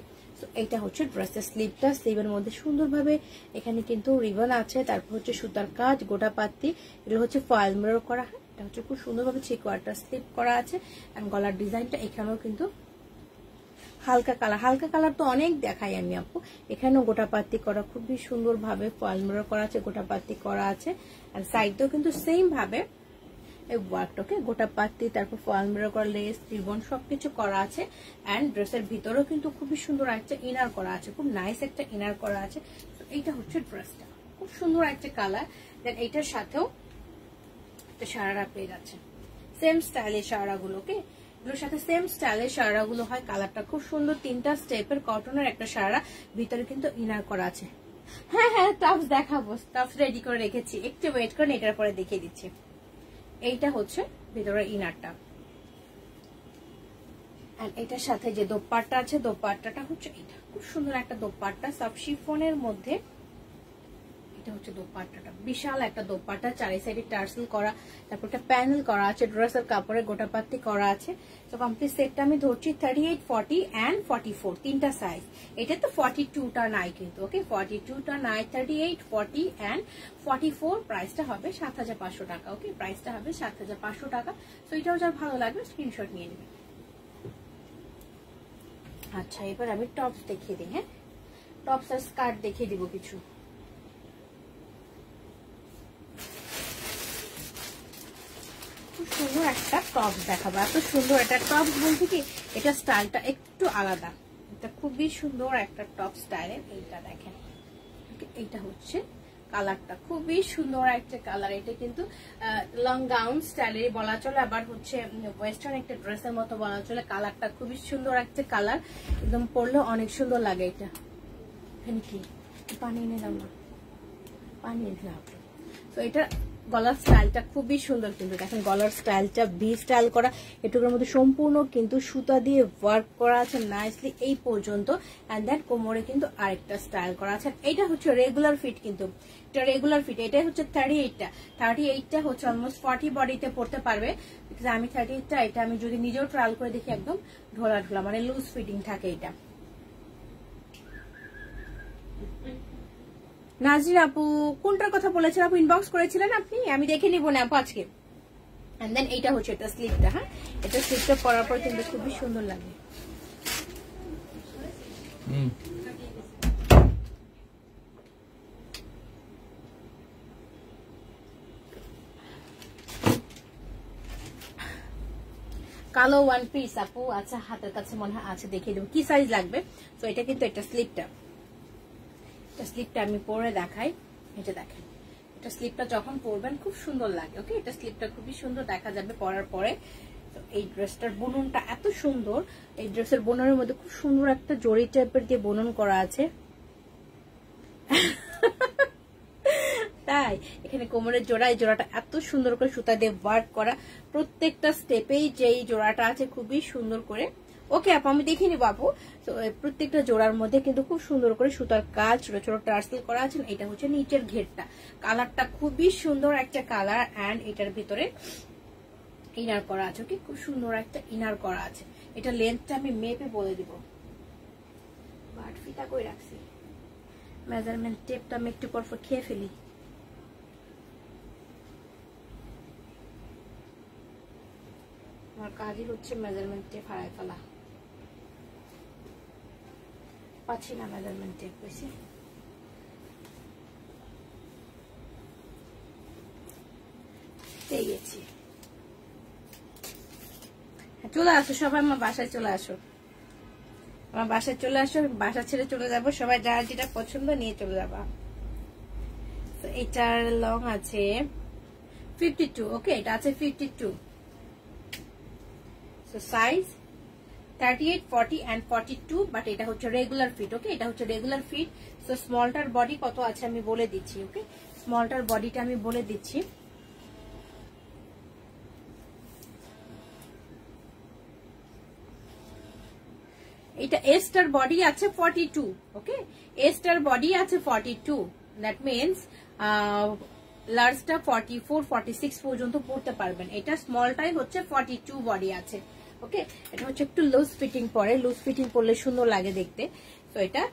এটা হচ্ছে ড্রেসের স্লিভটা, স্লিভের মধ্যে সুন্দরভাবে এখানে কিন্তু রিবন আছে, তারপর হচ্ছে সুতার কাজ, গোটা পাত্তি, এগুলো হচ্ছে ফয়েল মিরর করা। হয় এটা হচ্ছে খুব সুন্দরভাবে চিকওয়াটার স্লিভ করা আছে। আর গলার ডিজাইনটা এখানেও কিন্তু হালকা কালার, হালকা কালার তো অনেক দেখাই আমি আপু। এখানেও গোটা পাত্তি করা, খুবই সুন্দর ভাবে ফয়েল মিরর করা আছে, গোটা পাত্তি করা আছে। আর সাইডেও কিন্তু সেম ভাবে এই ওয়ার্কটাকে গোটা পাত্তি, তারপর ফয়েল মিরর করা, লেস, রিবন সবকিছু করা আছে। এন্ড ড্রেসের ভিতরেও কিন্তু খুবই সুন্দর একটা ইনার করা আছে, খুব নাইস একটা ইনার করা আছে। তো এইটা হচ্ছে ড্রেসটা, খুব সুন্দর একটা কালার। দেন এইটার সাথেও একটা সারারা পেয়ে যাচ্ছে, সেম স্টাইলের সারারাগুলোকে, এগুলোর সাথে সেম স্টাইলের সারারাগুলো হয়। কালারটা খুব সুন্দর, তিনটা স্টেপের কটনের একটা সারারা, ভিতরে কিন্তু ইনার করা আছে। হ্যাঁ হ্যাঁ, টপস দেখাবো, টপস রেডি করে রেখেছি, একটু ওয়েট করেন, এটার পরে দেখিয়ে দিচ্ছি। এইটা হচ্ছে ভিতরের ইনারটা। আর এটার সাথে যে দোপাট্টা আছে, দোপাট্টাটা হচ্ছে এটা, খুব সুন্দর একটা দোপাট্টা, সব শিফনের মধ্যে। এটা হচ্ছে দোপাট্টাটা, বিশাল একটা দোপাট্টা, চারি সাইডে টার্সেল করা, তারপর একটা প্যানেল করা আছে, ড্রেসের কাপড়ে গোটা পাত্তি করা আছে। তো কমপ্লিট সেটটা আমি ধরছি 38, 40 and 44, তিনটা সাইজ। এটা তো 42টা নাই কিন্তু। ওকে, 42টা নাই, 38, 40 and 44। প্রাইসটা হবে 7500 টাকা। ওকে, প্রাইসটা হবে 7500 টাকা। তো এটাও যার ভালো লাগবে স্ক্রিনশট নিয়ে নেবে। আচ্ছা, এবার আমি টপস দেখিয়ে দিই। হ্যাঁ, টপস আর স্কার্ট দেখিয়ে দিব কিছু। খুব সুন্দর একটা টপস দেখাবো, এত সুন্দর একটা টপস। বলতে কি, এটা স্টাইলটা একটু আলাদা, এটা খুবই সুন্দর একটা টপ স্টাইলের। এইটা দেখেন, এইটা হচ্ছে কালারটা, খুবই সুন্দর একটা কালার। এটা কিন্তু লং গাউন স্টাইলের বলা চলে, আবার হচ্ছে ওয়েস্টার্ন একটা ড্রেসের মতো বলা চলে। কালারটা খুবই সুন্দর একটা কালার, একদম পরলে অনেক সুন্দর লাগে। এটা এখানে কি পানি এনে দাও না, পানি এনে দাও। তো এটা গলার স্টাইলটা খুবই সুন্দর, কিন্তু দেখেন গলার স্টাইলটা ভি স্টাইল করা, এটুকুর মধ্যে সম্পূর্ণ কিন্তু সুতা দিয়ে ওয়ার্ক করা আছে নাইসলি এই পর্যন্ত। এন্ড দেন কোমরে কিন্তু আরেকটা স্টাইল করা আছে। এটা হচ্ছে রেগুলার ফিট, কিন্তু এটা রেগুলার ফিট। এটাই হচ্ছে 38টা হচ্ছে অলমোস্ট 40 বডিতে পড়তে পারবে। আমি 38টা, এটা আমি যদি নিজেও ট্রায়াল করে দেখি, একদম ঢোলা ঢোলা, মানে লুজ ফিটিং থাকে এটা। নাজরিন আপু, কোনটার কথা বলেছেন আপু? ইনবক্স করেছিলেন আপনি, আমি দেখে নিব না আপু আজকে। এন্ড দেন এইটা হচ্ছে এটা স্লিভটা। হ্যাঁ, এটা স্লিভটা পরার পর কিন্তু খুবই সুন্দর লাগে। কালো ওয়ান পিস আপু, আচ্ছা হাতের কাছে মনে হয় আছে, দেখিয়ে দেবো কি সাইজ লাগবে। তো এটা কিন্তু এটা স্লিভটা, স্লিপটা আমি পরে দেখাই। এটা দেখেন, এটা স্লিপটা যখন পরবেন খুব সুন্দর লাগে। ওকে, এটা স্লিপটা খুবই সুন্দর দেখা যাবে পরার পরে। তো এই ড্রেসটার বুননটা এত সুন্দর, এই ড্রেসের বুননের মধ্যে খুব সুন্দর একটা জরি টাইপের দিয়ে বুনন করা আছে। তাই ভাই এখানে কোমরের জোড়া, এই জোড়াটা এত সুন্দর করে সুতা দিয়ে ওয়ার্ক করা, প্রত্যেকটা স্টেপেই যেই জোড়াটা আছে খুবই সুন্দর করে। ওকে আপু আমি দেখিয়ে নিবো আপু। তো প্রত্যেকটা জোড়ার মধ্যে কিন্তু খুব সুন্দর করে সুতার কাজ, ছোট ছোট টার্সেল করা আছে। এটা হচ্ছে নিচের ঘেরটা, কালারটা খুবই সুন্দর একটা কালার, অ্যান্ড এটার ভিতরে ইনার করা আছে। ওকে খুব সুন্দর একটা ইনার করা আছে। এটা লেন্থটা আমি মেপে বলে দিব, বাট ফিতা কই রাখছি, মেজারমেন্ট টেপটা আমি একটু পর খেয়ে ফেলি। আমার কাজই হচ্ছে মেজারমেন্ট টেপ হারাই ফেলা, পাচ্ছি না মেজারমেন্ট টেপ, বুঝছি। পেয়ে গেছি। চলে আসো সবাই, আমার বাসায় চলে আসো, আমার বাসায় চলে আসো, বাসা ছেড়ে চলে যাবো সবাই, যার যেটা পছন্দ নিয়ে চলে যাবা। তো এটার লং আছে 52। ওকে এটা আছে 52। সো সাইজ 38, 40 and 42, বাট এটা হচ্ছে রেগুলার ফিট। ওকে এটা হচ্ছে রেগুলার ফিট। সো স্মলটার বডি কত আছে আমি বলে দিচ্ছি। ওকে স্মলটার বডিটা আমি বলে দিচ্ছি। এটা এস্টার বডি আছে 42। ওকে এস্টার বডি আছে 42, দ্যাট মিনস লার্জটা 44, 46 পর্যন্ত পড়তে পারবেন। এটা স্মলটাই হচ্ছে 42 বডি আছে। ওকে এটা হচ্ছে একটু লুজ ফিটিং পরে, লুজ ফিটিং পরলে সুন্দর লাগে দেখতে। তো এটা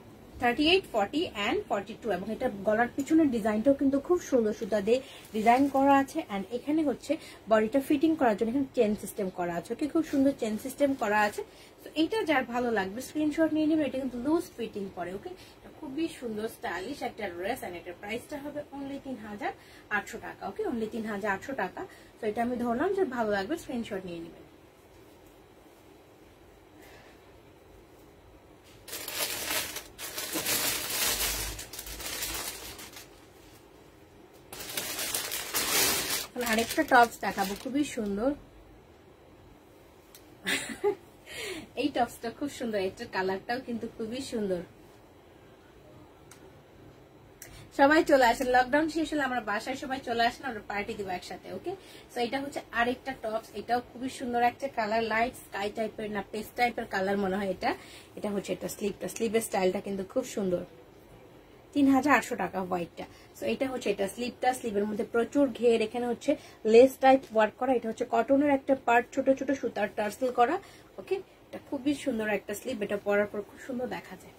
38, 40 and 42, এবং এটা গলার পিছনের ডিজাইনটাও কিন্তু খুব সুন্দর সুতা দিয়ে ডিজাইন করা আছে। এন্ড এখানে হচ্ছে বডিটা ফিটিং করার জন্য এখানে চেন সিস্টেম করা আছে। ওকে খুব সুন্দর চেন সিস্টেম করা আছে। তো এইটা যার ভালো লাগবে স্ক্রিনশট নিয়ে নেবে। এটা কিন্তু লুজ ফিটিং পরে। ওকে খুবই সুন্দর স্টাইলিশ একটা ড্রেস, এন্ড এটার প্রাইসটা হবে অনলি 3800 টাকা। ওকে অনলি 3800 টাকা। তো এটা আমি ধরলাম যে ভালো লাগবে স্ক্রিনশট নিয়ে নেবেন। আরেকটা টপস দেখাবো, খুবই সুন্দর। এই টপসটা খুব সুন্দর, এটার কালারটাও কিন্তু খুবই সুন্দর। সবাই চলে আসেন, লকডাউন শেষ হলে আমরা বাসায় সবাই চলে আসেন, আমরা পার্টি দিব একসাথে। ওকে সো এটা হচ্ছে আরেকটা টপস, এটাও খুবই সুন্দর একটা কালার, লাইট স্কাই টাইপের না পেস্ট টাইপের কালার মনে হয় এটা। এটা হচ্ছে এটা স্লিভটা, স্লিভের স্টাইলটা কিন্তু খুব সুন্দর। 3800 টাকা হোয়াইটটা। সো এটা হচ্ছে এটা স্লিভটা, স্লিভের মধ্যে প্রচুর ঘের, এখানে হচ্ছে লেস টাইপ ওয়ার্ক করা। এটা হচ্ছে কটনের একটা পার্ট, ছোট ছোট সুতার টার্সেল করা। ওকে এটা খুবই সুন্দর একটা স্লিভ, এটা পরার পর খুব সুন্দর দেখা যায়।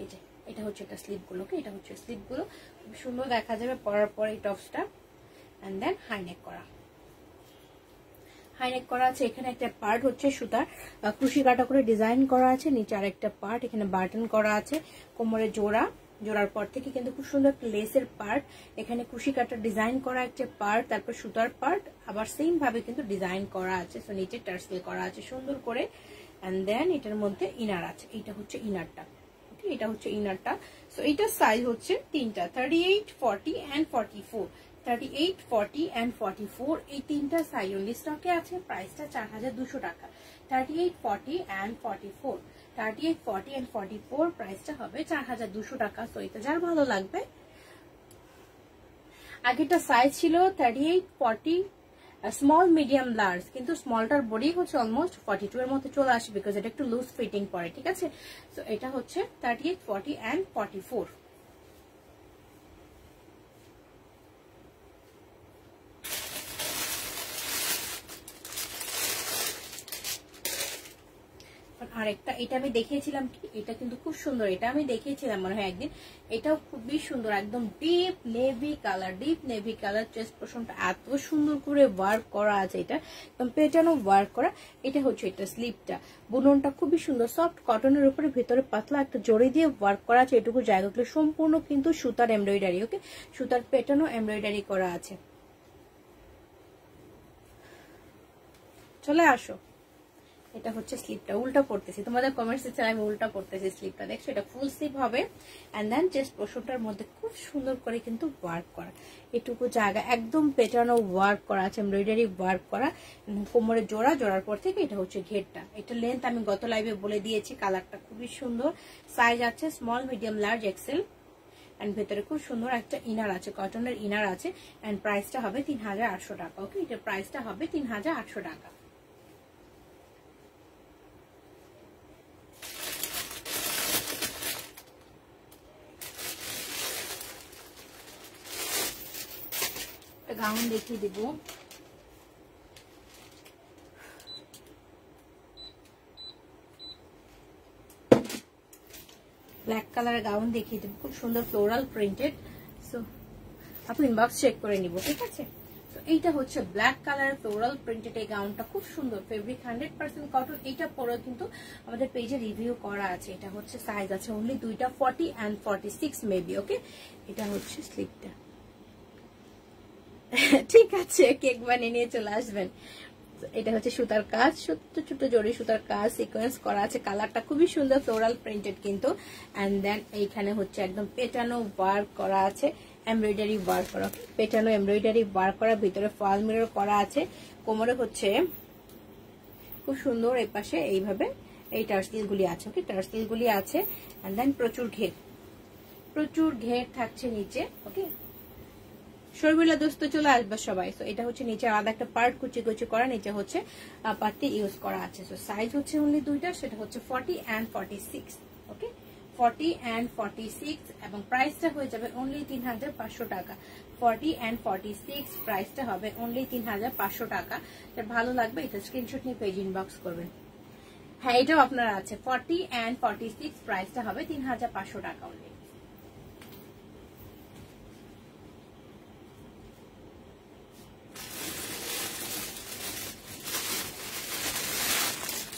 এই যে এটা হচ্ছে এটা স্লিভ গুলো। ওকে এটা হচ্ছে স্লিভ গুলো, খুব সুন্দর দেখা যাবে পরার পর এই টপসটা। এন্ড দেন হাইনেক করা, হাইনেক করা আছে। এখানে একটা পার্ট হচ্ছে সুতার কুশি কাটা করে ডিজাইন করা আছে, নিচে আরেকটা পার্ট, এখানে বাটন করা আছে, কোমরে জোড়া, জোড়ার পর থেকে কিন্তু খুব সুন্দর একটা লেসের পার্ট, এখানে কুশি কাটা ডিজাইন করা একটা পার্ট, তারপর সুতার পার্ট আবার সেম ভাবে কিন্তু ডিজাইন করা আছে। সো নিচে টার্সেল করা আছে সুন্দর করে। এন্ড দেন এটার মধ্যে ইনার আছে, এটা হচ্ছে ইনারটা। ওকে এটা হচ্ছে ইনারটা। সো এটার সাইজ হচ্ছে তিনটা, 38, 40 and 44। 38, 40 and 44 এই তিনটা সাইজ অনলি স্টকে আছে। প্রাইসটা 4200 টাকা। 38, 40 and 44, 38, 40 and 44 প্রাইসটা হবে 4200 টাকা। সো এটা যার ভালো লাগবে। আগেরটা সাইজ ছিল 38, 40 স্মল, মিডিয়াম, লার্জ, কিন্তু স্মলটার বডি হচ্ছে অলমোস্ট 42 এর মধ্যে চলে আসে, বিকজ এটা একটু লুজ ফিটিং পরে। ঠিক আছে সো এটা হচ্ছে 38, 40 and 44। আরেকটা এটা আমি দেখিয়েছিলাম, এটা কিন্তু খুব সুন্দর, এটা আমি দেখিয়েছিলাম মনে হয় একদিন। এটাও খুবই সুন্দর, একদম deep navy colour, deep navy colour. Chest পোর্শনটা এত সুন্দর করে ওয়ার্ক করা আছে, এটা একদম পেটানো ওয়ার্ক করা। এটা হচ্ছে এটা স্লিভটা, বুননটা খুবই সুন্দর, সফট কটনের উপরে ভেতরে পাতলা একটা জড়ি দিয়ে ওয়ার্ক করা আছে। এটুকু জায়গাগুলো সম্পূর্ণ কিন্তু সুতার এমব্রয়ডারি। ওকে সুতার পেটানো এমব্রয়ডারি করা আছে। চলে আসো। এটা হচ্ছে স্লিভটা, উল্টা পড়তেছি, তোমাদের কমেন্টস দিচ্ছে আমি উল্টা পড়তেছি স্লিভটা, দেখছো এটা ফুল স্লিভ হবে। এন্ড দেন চেস্ট পোর্শনটার মধ্যে খুব সুন্দর করে কিন্তু ওয়ার্ক করা, এটুকু জায়গা একদম পেটানো ওয়ার্ক করা আছে, এমব্রয়ডারি ওয়ার্ক করা। কোমরে জোড়া, জোড়ার পর থেকে এটা হচ্ছে ঘেরটা। এটা লেন্থ আমি গত লাইভে বলে দিয়েছি, কালারটা খুবই সুন্দর। সাইজ আছে small, medium, large, XL. And ভেতরে খুব সুন্দর একটা ইনার আছে, কটনের ইনার আছে এন্ড প্রাইসটা হবে 3800 টাকা। ওকে, এটা প্রাইসটা হবে 3800 টাকা। গাউন দেখিয়ে দিব। ব্ল্যাক কালারের গাউন দেখিয়ে দেবো, খুব সুন্দর ফ্লোরাল প্রিন্টেড। সো আপনি ইনবক্স চেক করে নিব, ঠিক আছে। তো এইটা হচ্ছে ব্ল্যাক কালারের ফ্লোরাল প্রিন্টেড এই গাউনটা, খুব সুন্দর ফেব্রিক 100% কটন। এইটা পরেও কিন্তু আমাদের পেজে রিভিউ করা আছে। এটা হচ্ছে সাইজ আছে অনলি দুইটা, 40 and 46 মেবি। ওকে, এটা হচ্ছে স্লিপটা, ঠিক আছে। কেক বানিয়ে নিয়ে চলে আসবেন। এটা হচ্ছে সুতার কাজ, ছোট ছোট জড়ি সুতার কাজ সিকোয়েন্স করা আছে। কালারটা খুবই সুন্দর ফ্লোরাল প্রিন্টেড কিন্তু। এন্ড দেন এইখানে হচ্ছে একদম পেটানো ওয়ার্ক করা আছে, এমব্রয়ডারি ওয়ার্ক করা, পেটানো এমব্রয়ডারি ওয়ার্ক করা, ভিতরে ফল মিরর করা আছে। কোমরে হচ্ছে খুব সুন্দর এই পাশে এইভাবে এই টার্সেল গুলি আছে। ওকে, টার্সেল গুলি আছে। এন্ড দেন প্রচুর ঘের থাকছে নিচে। ওকে, শর্মিলা দোস্ত চলে আসবে সবাই। তো এটা হচ্ছে নিচে আলাদা একটা পার্ট কুচি কুচি করা, নিচে হচ্ছে পাতি ইউজ করা আছে। তো সাইজ হচ্ছে অনলি দুইটা, সেটা হচ্ছে 40 and 46। ওকে, 40 and 46 এবং প্রাইসটা হয়ে যাবে অনলি 3500 টাকা। 40 and 46 প্রাইসটা হবে অনলি 3500 টাকা। এটা ভালো লাগবে, এটা স্ক্রিনশট নিয়ে পেজ ইনবক্স করবেন। হ্যাঁ, এটাও আপনার আছে 40 and 46 প্রাইসটা হবে 3500 টাকা অনলি।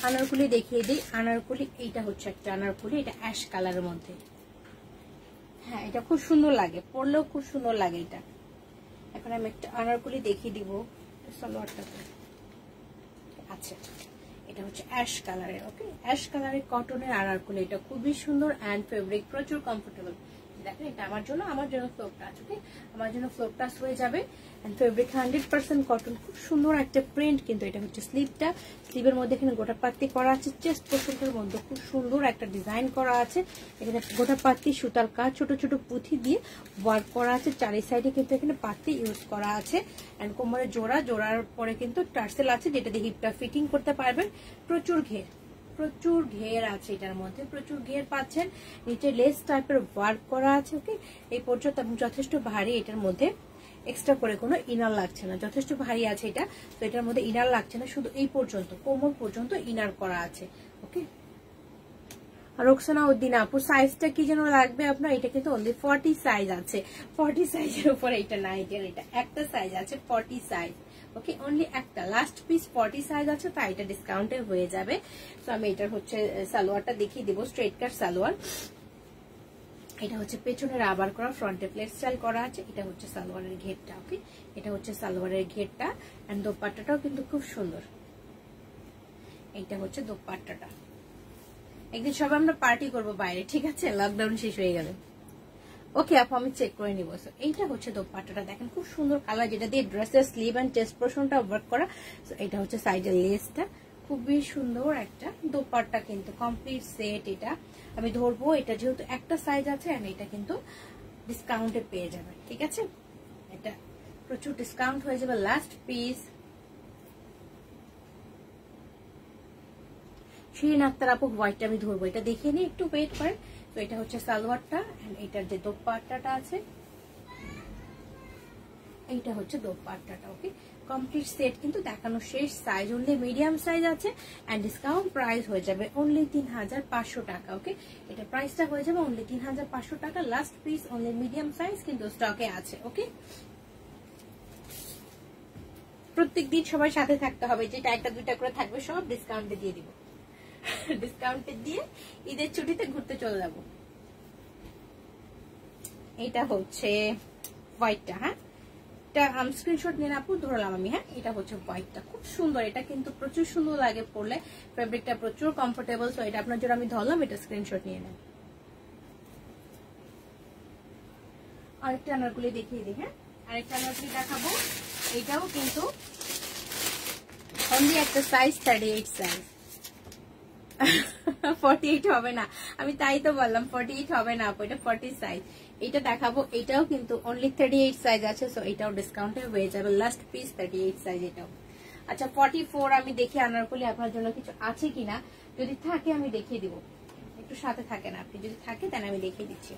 আনারকুলি দেখিয়ে দিই। আনারকুলি এইটা হচ্ছে একটা আনারকুলি, এটা অ্যাশ কালারের মধ্যে। হ্যাঁ, এটা খুব সুন্দর লাগে, পরলেও খুব সুন্দর লাগে এটা। এখন আমি একটা আনারকুলি দেখিয়ে দিব সালোয়ারটা। আচ্ছা, এটা হচ্ছে অ্যাশ কালারের। ওকে, অ্যাশ কালারের কটনের আনারকুলি, এটা খুবই সুন্দর এন্ড ফেব্রিক প্রচুর কমফোর্টেবল। দেখেন, এটা আমার জন্য ফ্লোর টাচ। ওকে, আমার জন্য ফ্লোর টাচ হয়ে যাবে এন্ড ফেব্রিক 100% কটন, খুব সুন্দর একটা প্রিন্ট কিন্তু। এটা হচ্ছে স্লিভটা, স্লিভের মধ্যে এখানে গোটা পাত্তি করা আছে। চেস্ট পোর্শনটার মধ্যে খুব সুন্দর একটা ডিজাইন করা আছে। এখানে গোটা পাত্তি সুতার কাজ, ছোট ছোট পুঁথি দিয়ে ওয়ার্ক করা আছে। চারি সাইডে কিন্তু এখানে পাত্তি ইউজ করা আছে এন্ড কোমরে জোড়ার পরে কিন্তু টার্সেল আছে, যেটা দিয়ে হিপটা ফিটিং করতে পারবেন। প্রচুর ঘের আছে এটার মধ্যে, প্রচুর ঘের পাচ্ছেন। নিচে লেস টাইপের ওয়ার্ক করা আছে। ওকে, এই পর্যন্ত এবং যথেষ্ট ভারী। এটার মধ্যে এক্সট্রা করে কোনো ইনার লাগছে না, যথেষ্ট ভারী আছে এটা। তো এটার মধ্যে ইনার লাগছে না, শুধু এই পর্যন্ত কোমর পর্যন্ত ইনার করা আছে। ওকে, রোকসানা উদ্দিন আপু, সাইজটা কি যেন লাগবে আপনার? এটা কিন্তু অনলি 40 সাইজ আছে। 40 সাইজের উপরে এটা নাই, এটা একটা সাইজ আছে 40 সাইজ। ওকে, অনলি একটা লাস্ট পিস 40 সাইজ আছে, তাই এটা ডিসকাউন্টে হয়ে যাবে। তো আমি এটার হচ্ছে সালোয়ারটা দেখিয়ে দিব, স্ট্রেট কাট সালোয়ার। এটা হচ্ছে পেছনে রাবার করা, ফ্রন্টে প্লেট স্টাইল করা আছে। এটা হচ্ছে সালোয়ারের ঘেরটা। ওকে, এটা হচ্ছে সালোয়ারের ঘেরটা এন্ড দোপাট্টাটাও কিন্তু খুব সুন্দর। এইটা হচ্ছে দোপাট্টাটা। একদিন সবাই আমরা পার্টি করবো বাইরে, ঠিক আছে, লকডাউন শেষ হয়ে গেলে। ওকে আপু, আমি চেক করে নিব। এইটা হচ্ছে দোপাট্টাটা, দেখেন খুব সুন্দর কালার, যেটা দিয়ে ড্রেসের স্লিভ এন্ড চেস্ট পোর্শনটা ওয়ার্ক করা। এটা হচ্ছে সাইডের লেসটা, খুবই সুন্দর একটা দোপাট্টা কিন্তু কমপ্লিট সেট। এটা আমি ধরবো, এটা যেহেতু একটা সাইজ আছে এন্ড এটা কিন্তু ডিসকাউন্টে পেয়ে যাবে, ঠিক আছে। এটা প্রচুর ডিসকাউন্ট হয়ে যাবে। লাস্ট পিস শিরিন আক্তার আপু, হোয়াইটটা আমি ধরবো, এটা দেখিয়ে নিই, একটু ওয়েট করেন। তো এটা হচ্ছে সালোয়ারটা এন্ড এটার যে দোপাট্টাটা আছে, এইটা হচ্ছে দোপাট্টাটা। ওকে, কমপ্লিট সেট কিন্তু দেখানো শেষ। সাইজ অনলি মিডিয়াম সাইজ আছে এন্ড ডিসকাউন্ট প্রাইস হয়ে যাবে অনলি 3500 টাকা। ওকে, এটা প্রাইসটা হয়ে যাবে অনলি 3500 টাকা। Last piece only medium size কিন্তু স্টকে আছে। ওকে, প্রত্যেকদিন সবাই সাথে থাকতে হবে, যেটা একটা দুইটা করে থাকবে সব ডিসকাউন্টে দিয়ে দিব। ডিসকাউন্টে দিয়ে ঈদের ছুটিতে ঘুরতে চলে যাব। এটা হচ্ছে হোয়াইটটা। হ্যাঁ, এটা স্ক্রিনশট নিয়ে আপু ধরলাম আমি। হ্যাঁ, এটা হচ্ছে হোয়াইটটা, খুব সুন্দর। এটা কিন্তু প্রচুর সুন্দর লাগে পরলে, ফেব্রিকটা প্রচুর কমফোর্টেবল। সো এটা আপনার জন্য আমি ধরলাম, এটা স্ক্রিনশট নিয়ে নেন। আরেকটা আনারকুলি দেখিয়ে দিই। হ্যাঁ, আরেকটা আনারকুলি দেখাবো। এটাও কিন্তু অনলি একটা সাইজ 38 সাইজ। 48 হবে না, আমি তাই তো বললাম 48 হবে না আপু, এটা 40 সাইজ। এটা দেখাবো, এটাও কিন্তু অনলি 38 সাইজ আছে, সো এটাও ডিসকাউন্টে হয়ে যাবে। লাস্ট পিস 38 সাইজ এটাও। আচ্ছা 44 আমি দেখি আনারকলি আপনার জন্য কিছু আছে কিনা, যদি থাকে আমি দেখিয়ে দিব, একটু সাথে থাকেন আপনি, যদি থাকে তাহলে আমি দেখিয়ে দিচ্ছি।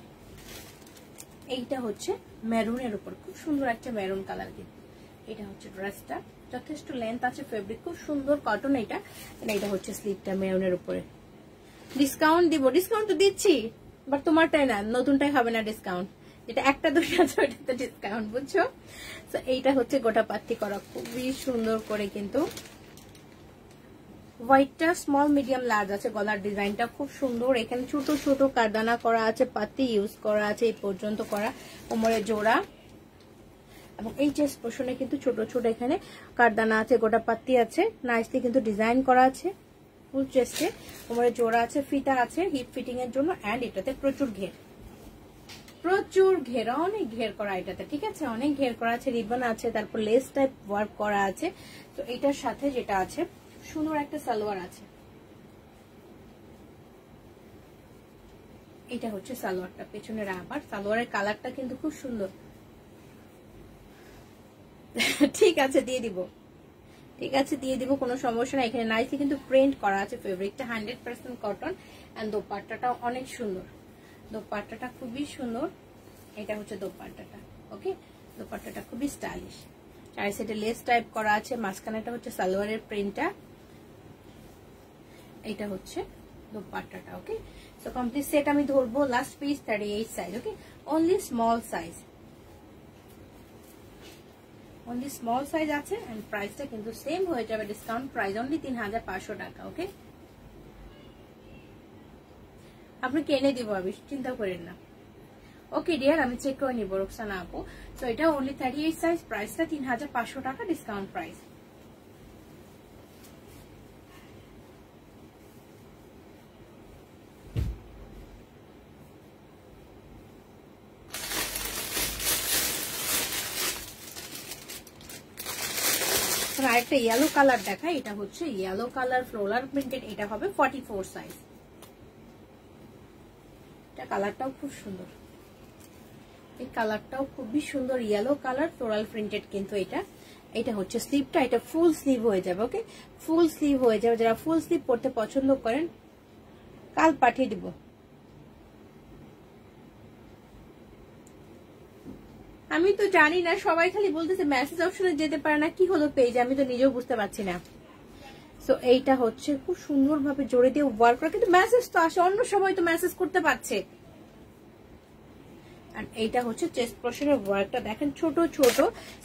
এইটা হচ্ছে মেরুনের উপর, খুব সুন্দর একটা মেরুন কালার কিন্তু। এটা হচ্ছে ড্রেসটা, যথেষ্ট লেন্থ আছে, ফেব্রিক খুব সুন্দর কটন। এটা এটা হচ্ছে স্লিভটা মেরুনের উপরে। ডিসকাউন্ট দিব, ডিসকাউন্ট তো দিচ্ছি, বাট তোমারটাই না, নতুনটাই হবে না ডিসকাউন্ট, যেটা একটা দুটো আছে ওটা তো ডিসকাউন্ট, বুঝছো? তো এইটা হচ্ছে গোটা পাত্তি করা, খুবই সুন্দর করে কিন্তু। হোয়াইটটা স্মল মিডিয়াম লার্জ আছে, গলার ডিজাইনটা খুব সুন্দর। এখানে ছোট ছোট কারদানা করা আছে, পাতি ইউজ করা আছে এই পর্যন্ত করা, কোমরে জোড়া, এবং এই চেস্ট পোর্শনে কিন্তু ছোট ছোট এখানে কারদানা আছে, গোটা পাত্তি আছে, নাইসলি কিন্তু ডিজাইন করা আছে। ফুল চেস্টে কোমরে জোড়া আছে, ফিতা আছে হিপ ফিটিং এর জন্য, এন্ড এটাতে প্রচুর ঘের, প্রচুর ঘের, অনেক ঘের করা এটাতে, ঠিক আছে, অনেক ঘের করা আছে, রিবন আছে, তারপর লেস টাইপ ওয়ার্ক করা আছে। তো এটার সাথে যেটা আছে সুন্দর একটা সালোয়ার আছে, এটা হচ্ছে সালোয়ারটা, পেছনের আবার সালোয়ারের কালারটা কিন্তু খুব সুন্দর। ঠিক আছে দিয়ে দিব, ঠিক আছে দিয়ে দিব, কোনো সমস্যা না। এখানে নাইসলি কিন্তু প্রিন্ট করা আছে, ফেব্রিকটা 100% কটন, এন্ড দোপাট্টাটাও অনেক সুন্দর, দোপাট্টাটা খুবই সুন্দর। এটা হচ্ছে দোপাট্টাটা, ওকে, দোপাট্টাটা খুবই স্টাইলিশ, চার সাইডে লেস টাইপ করা আছে, মাঝখানেটা হচ্ছে সালোয়ারের প্রিন্টটা, এটা হচ্ছে দোপাট্টাটা, ওকে। সো কমপ্লিট সেট আমি ধরবো, last piece 38 size, okay, only small size, only small size আছে, এন্ড প্রাইসটা কিন্তু সেম হয়ে যাবে, ডিসকাউন্ট প্রাইস অনলি 3500 টাকা, ওকে। আপনি কিনে দিব, আমি চিন্তা করেন না, ওকে ডিয়ার, আমি চেক করে নিব রোকসানা আপু। সো এটা অনলি 38 সাইজ, প্রাইসটা 3500 টাকা, ডিসকাউন্ট প্রাইস। আরেকটা ইয়েলো কালার দেখা, এটা হচ্ছে ইয়েলো কালার ফ্লোরাল প্রিন্টেড, এটা হবে 44 সাইজ। এটা কালারটাও খুব সুন্দর, এই কালারটাও খুবই সুন্দর, ইয়েলো কালার ফ্লোরাল প্রিন্টেড কিন্তু এটা। এটা হচ্ছে স্লিভটা, এটা ফুল স্লিভ হয়ে যাবে, ওকে, ফুল স্লিভ হয়ে যাবে। যারা ফুল স্লিভ পড়তে পছন্দ করেন কাল পাঠিয়ে দিব। আমি তো জানি না, সবাই খালি বলতেছে মেসেজ অপশনে যেতে পারে না, কি হলো পেজে, আমি তো নিজেও বুঝতে পারছি না। সো এইটা হচ্ছে খুব সুন্দর ভাবে জোরে দিয়ে ওয়ার্ক করা, কিন্তু মেসেজ তো আসে, অন্য সময় তো মেসেজ করতে পারছে। আর এইটা হচ্ছে চেস্ট পোর্শনের ওয়ার্কটা দেখেন, ছোট ছোট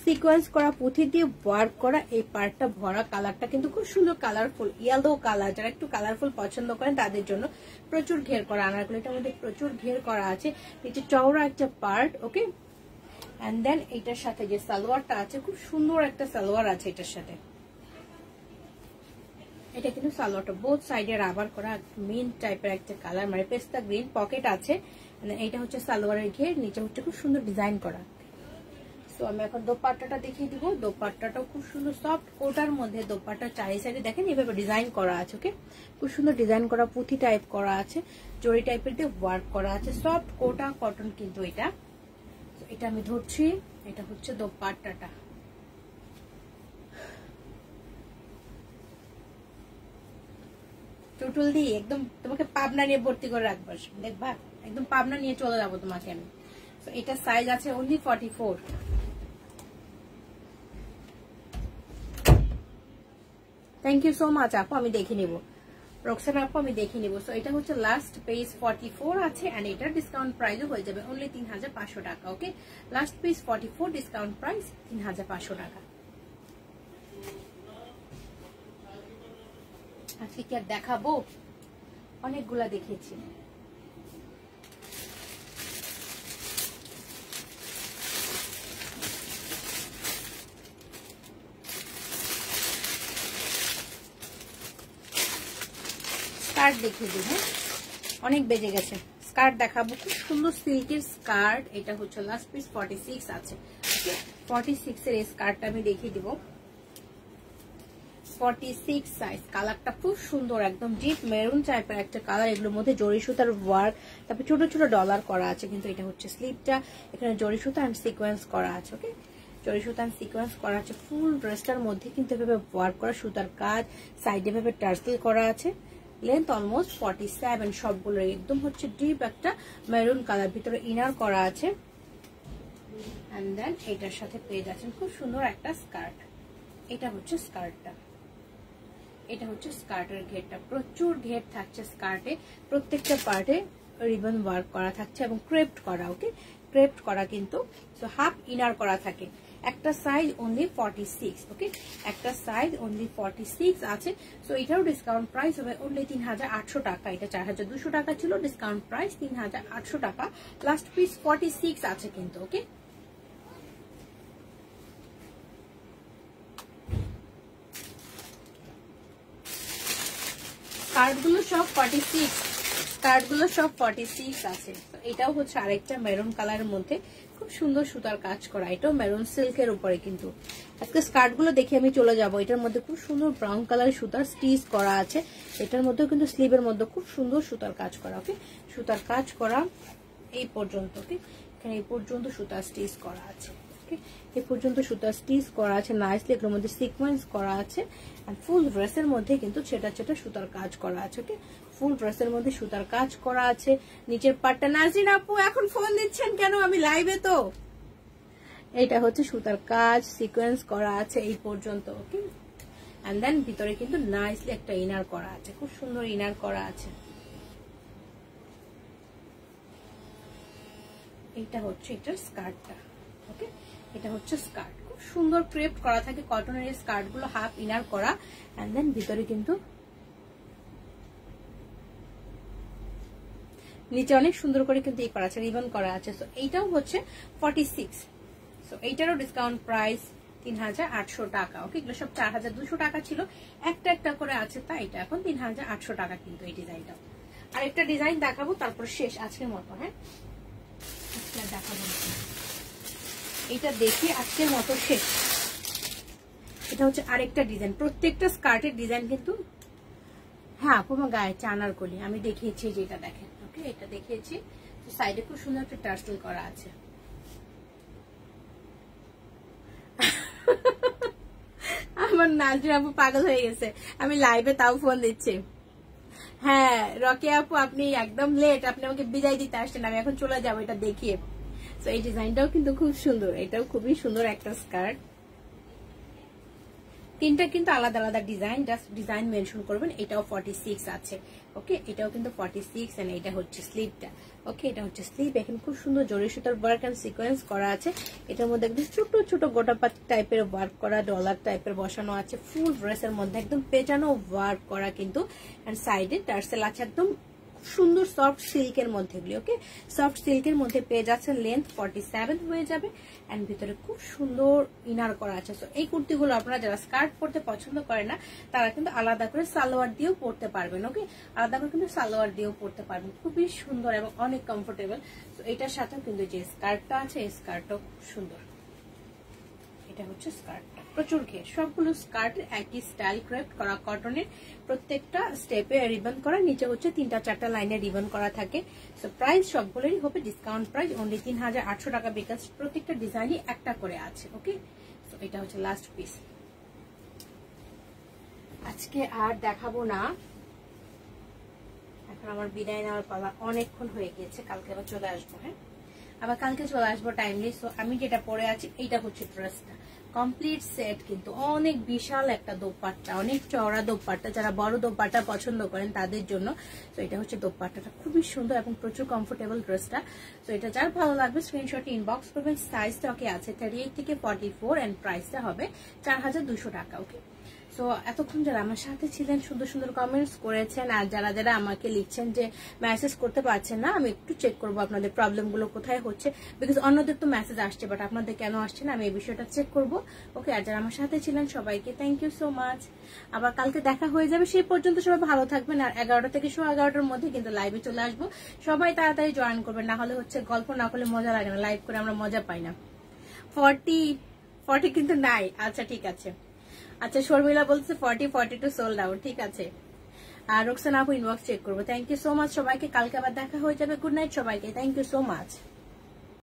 সিকোয়েন্স করা পুঁথি দিয়ে ওয়ার্ক করা, এই পার্টটা ভরা, কালারটা কিন্তু খুব সুন্দর কালারফুল, ইয়েলো কালার, যারা একটু কালারফুল পছন্দ করেন তাদের জন্য। প্রচুর ঘের করা, আনারকলিটার মধ্যে প্রচুর ঘের করা আছে, নিচে চওড়া একটা পার্ট, ওকে। এন্ড দেন এটার সাথে যে সালোয়ারটা আছে, খুব সুন্দর একটা সালোয়ার আছে এটার সাথে। এটা কিন্তু সালোয়ারটা বোথ সাইডে রাবার করা, মেন টাইপের একটা কালার, মানে পেস্তা গ্রিন, পকেট আছে। এটা হচ্ছে সালোয়ারের ঘের, নিচে হচ্ছে খুব সুন্দর ডিজাইন করা। সো আমি এখন দোপাট্টাটা দেখিয়ে দিব, দোপাট্টাটাও খুব সুন্দর সফট কোটার মধ্যে, দোপাট্টা চারি সাইডে দেখেন এভাবে ডিজাইন করা আছে, ওকে, খুব সুন্দর ডিজাইন করা, পুঁথি টাইপ করা আছে, জরি টাইপের দিয়ে ওয়ার্ক করা আছে, সফট কোটা কটন কিন্তু এটা। এটা আমি ধরছি, এটা হচ্ছে দোপাট্টাটা, টুটুল দিয়ে একদম তোমাকে পাবনা নিয়ে ভর্তি করে রাখবো, দেখবা একদম পাবনা নিয়ে চলে যাবো তোমাকে আমি। তো এটা সাইজ আছে only 44। Thank you so much আপু, আমি দেখে নিব, রোকসানা আপু আমি দেখে নিব। সো এটা হচ্ছে লাস্ট পেজ 44 আছে, এন্ড এটার ডিসকাউন্ট প্রাইসও হয়ে যাবে অনলি 3500 টাকা, ওকে। লাস্ট পেজ 44, ডিসকাউন্ট প্রাইস 3500 টাকা। আজকে কি আর দেখাবো, অনেকগুলা দেখেছি। স্কার্ট দেখিয়ে দিই, হ্যাঁ অনেক বেজে গেছে, স্কার্ট দেখাবো, খুব সুন্দর সিল্কের স্কার্ট। এটা হচ্ছে লাস্ট পিস 46 আছে, 46 এর এই স্কার্টটা আমি দেখিয়ে দিব। 46 সাইজ। কালারটা খুব সুন্দর, একদম ডিপ মেরুন টাইপের একটা কালার। এগুলোর মধ্যে জরি সুতার ওয়ার্ক, তারপর ছোট ছোট ডলার করা আছে, কিন্তু এটা হচ্ছে স্লিপটা। এখানে জরি সুতা এন্ড সিকোয়েন্স করা আছে। ওকে, জরি সুতা এন্ড সিকোয়েন্স করা আছে। ফুল ড্রেসটার মধ্যে কিন্তু এভাবে ওয়ার্ক করা, সুতার কাজ, সাইডে এভাবে টার্সেল করা আছে। লেন্থ অলমোস্ট 47, সবগুলো একদম হচ্ছে ডিপ একটা মেরুন কালার, ভিতরে ইনার করা আছে। এন্ড দেন এটার সাথে পেয়ে যাচ্ছেন খুব সুন্দর একটা স্কার্ট। এটা হচ্ছে স্কার্টটা, এটা হচ্ছে স্কার্টের ঘেরটা। প্রচুর ঘের থাকছে স্কার্টে, প্রত্যেকটা পার্টে রিবন ওয়ার্ক করা থাকছে এবং ক্রেপ্ট করা। ওকে, ক্রেপ্ট করা কিন্তু। সো হাফ ইনার করা থাকে। একটা সাইজ অনলি 46। ওকে, একটা সাইজ অনলি 46 আছে। সো এটারও ডিসকাউন্ট প্রাইস হবে অনলি 3800 টাকা। এটা 4200 টাকা ছিল, ডিসকাউন্ট প্রাইস 3800 টাকা। লাস্ট পিস 46 আছে কিন্তু। ওকে, স্কার্টগুলো সব 46, স্কার্টগুলো সব 46 আছে। এটাও হচ্ছে আরেকটা মেরুন কালারের মধ্যে খুব সুন্দর সুতার কাজ করা। এটাও মেরুন সিল্কের উপরে। কিন্তু আজকে স্কার্টগুলো দেখে আমি চলে যাব। এটার মধ্যে খুব সুন্দর ব্রাউন কালারের সুতার স্টিচ করা আছে। এটার মধ্যেও কিন্তু স্লিভের মধ্যে খুব সুন্দর সুতার কাজ করা। ওকে, সুতার কাজ করা এই পর্যন্ত। ওকে, এখানে এই পর্যন্ত সুতার স্টিচ করা আছে। এই পর্যন্ত সুতা স্টিচ করা আছে নাইসলি। এগুলোর মধ্যে সিকোয়েন্স করা আছে। আর ফুল ড্রেসের মধ্যে কিন্তু ছেটা ছেটা সুতার কাজ করা আছে। ওকে, ফুল ড্রেসের মধ্যে সুতার কাজ করা আছে। নিচের পাটটা, নাজরিন আপু এখন ফোন দিচ্ছেন কেন? আমি লাইভে তো। এটা হচ্ছে সুতার কাজ, সিকোয়েন্স করা আছে এই পর্যন্ত। ওকে, এন্ড দেন ভিতরে কিন্তু নাইসলি একটা ইনার করা আছে, খুব সুন্দর ইনার করা আছে। এটা হচ্ছে এটার স্কার্টটা। ওকে, এটা হচ্ছে স্কার্ট। খুব সুন্দর ক্রেপ্ট করা থাকে কটনের এই স্কার্ট গুলো, হাফ ইনার করা। এন্ড দেন ভিতরে কিন্তু নিচে অনেক সুন্দর করে কিন্তু এই করা আছে, রিবন করা আছে। সো এইটাও হচ্ছে 46। সো এইটারও ডিসকাউন্ট প্রাইস 3800 টাকা। ওকে, এগুলো সব 4200 টাকা ছিল, একটা একটা করে আছে, তাই এটা এখন 3800 টাকা কিন্তু এই ডিজাইনটা। আর একটা ডিজাইন দেখাবো, তারপর শেষ আজকের মতো। হ্যাঁ, দেখাবো, এটা দেখে আজকের মতো শেষ। এটা হচ্ছে আরেকটা ডিজাইন। প্রত্যেকটা স্কার্টের ডিজাইন কিন্তু, হ্যাঁ পুরো গায়ে চানার কলি আমি দেখিয়েছি, যেটা দেখেন। ওকে, এটা দেখিয়েছি। সাইডে খুব সুন্দর একটা টার্সেল করা আছে। আমার নাজরিন আপু পাগল হয়ে গেছে, আমি লাইভে তাও ফোন দিচ্ছি। হ্যাঁ রকিয়া আপু, আপনি একদম লেট, আপনি আমাকে বিদায় দিতে আসছেন, আমি এখন চলে যাবো এটা দেখিয়ে। তো এই ডিজাইনটাও কিন্তু খুব সুন্দর, এটাও খুবই সুন্দর একটা স্কার্ট। তিনটা কিন্তু আলাদা আলাদা ডিজাইন, জাস্ট ডিজাইন মেনশন করবেন। এটাও 46 আছে। ওকে, এটাও কিন্তু 46। এন্ড এটা হচ্ছে স্লিভটা। ওকে, এটা হচ্ছে স্লিভ। এখানে খুব সুন্দর জরি সুতার ওয়ার্ক এন্ড সিকোয়েন্স করা আছে। এটার মধ্যে একদম ছোট ছোট গোটাপাত টাইপের ওয়ার্ক করা, ডলার টাইপের বসানো আছে। ফুল ড্রেসের মধ্যে একদম পেটানো ওয়ার্ক করা কিন্তু। এন্ড সাইডে টার্সেল আছে একদম সুন্দর সফট সিল্কের মধ্যে। ওকে, সফট সিল্কের মধ্যে পেয়ে যাচ্ছে। লেন্থ 47 হয়ে যাবে। এন্ড ভিতরে খুব সুন্দর ইনার করা আছে। সো এই কুর্তিগুলো আপনারা যারা স্কার্ট পরতে পছন্দ করে না, তারা কিন্তু আলাদা করে সালোয়ার দিয়েও পরতে পারবেন। ওকে, আলাদা করে কিন্তু সালোয়ার দিয়েও পরতে পারবেন, খুবই সুন্দর এবং অনেক কমফোর্টেবল। তো এটার সাথেও কিন্তু যে স্কার্টটা আছে, এই স্কার্টটাও খুব সুন্দর। এটা হচ্ছে স্কার্টটা, প্রচুর ঘের। সবগুলো স্কার্ট একই স্টাইল, ক্রেপ্ট করা কটনের, প্রত্যেকটা স্টেপে রিবন করা, নিচে হচ্ছে 3-4টা লাইনে রিবন করা থাকে। সো প্রাইস সবগুলোরই হবে ডিসকাউন্ট প্রাইস অনলি 3800 টাকা, বিকজ প্রত্যেকটা ডিজাইনই একটা করে আছে। ওকে, সো এটা হচ্ছে লাস্ট পিস। আজকে আর দেখাবো না, এখন আমার বিদায় নেওয়ার পালা, অনেকক্ষণ হয়ে গিয়েছে। কালকে আবার চলে আসবো। হ্যাঁ, আবার কালকে চলে আসবো টাইমলি। সো আমি যেটা পরে আছি, এইটা হচ্ছে ড্রেসটা কমপ্লিট সেট, কিন্তু অনেক বিশাল একটা দোপাট্টা, অনেক চওড়া দোপাট্টা। যারা বড় দোপাট্টা পছন্দ করেন তাদের জন্য। তো এটা হচ্ছে দোপাট্টাটা, খুবই সুন্দর এবং প্রচুর কমফোর্টেবল ড্রেসটা। তো এটা যার ভালো লাগবে স্ক্রিনশট ইনবক্স করবেন। সাইজটা ওকে আছে 38 থেকে 44 এন্ড প্রাইসটা হবে 4200 টাকা। ওকে, সো এতক্ষণ যারা আমার সাথে ছিলেন, সুন্দর সুন্দর কমেন্টস করেছেন, আর যারা যারা আমাকে লিখছেন যে মেসেজ করতে পারছেন না, আমি একটু চেক করবো আপনাদের প্রবলেমগুলো কোথায় হচ্ছে, বিকজ অন্যদের তো মেসেজ আসছে, বাট আপনাদের কেন আসছে না আমি এই বিষয়টা চেক করবো। ওকে, আর যারা আমার সাথে ছিলেন সবাইকে থ্যাংক ইউ সো মাচ। আবার কালকে দেখা হয়ে যাবে, সেই পর্যন্ত সবাই ভালো থাকবেন। আর 11টা থেকে 11:15-র মধ্যে কিন্তু লাইভে চলে আসবো, সবাই তাড়াতাড়ি জয়েন করবেন, না হলে হচ্ছে গল্প না করলে মজা লাগে না, লাইভ করে আমরা মজা পাই না। 40 কিন্তু নাই। আচ্ছা ঠিক আছে, আচ্ছা শর্মিলা বলছে 40-42 সোল্ড আউট, ঠিক আছে। আর রোকসানা আপু ইনবক্স চেক করবো। থ্যাংক ইউ সো মাচ সবাইকে, কালকে আবার দেখা হয়ে যাবে। গুড নাইট সবাইকে, থ্যাংক ইউ সো মাচ।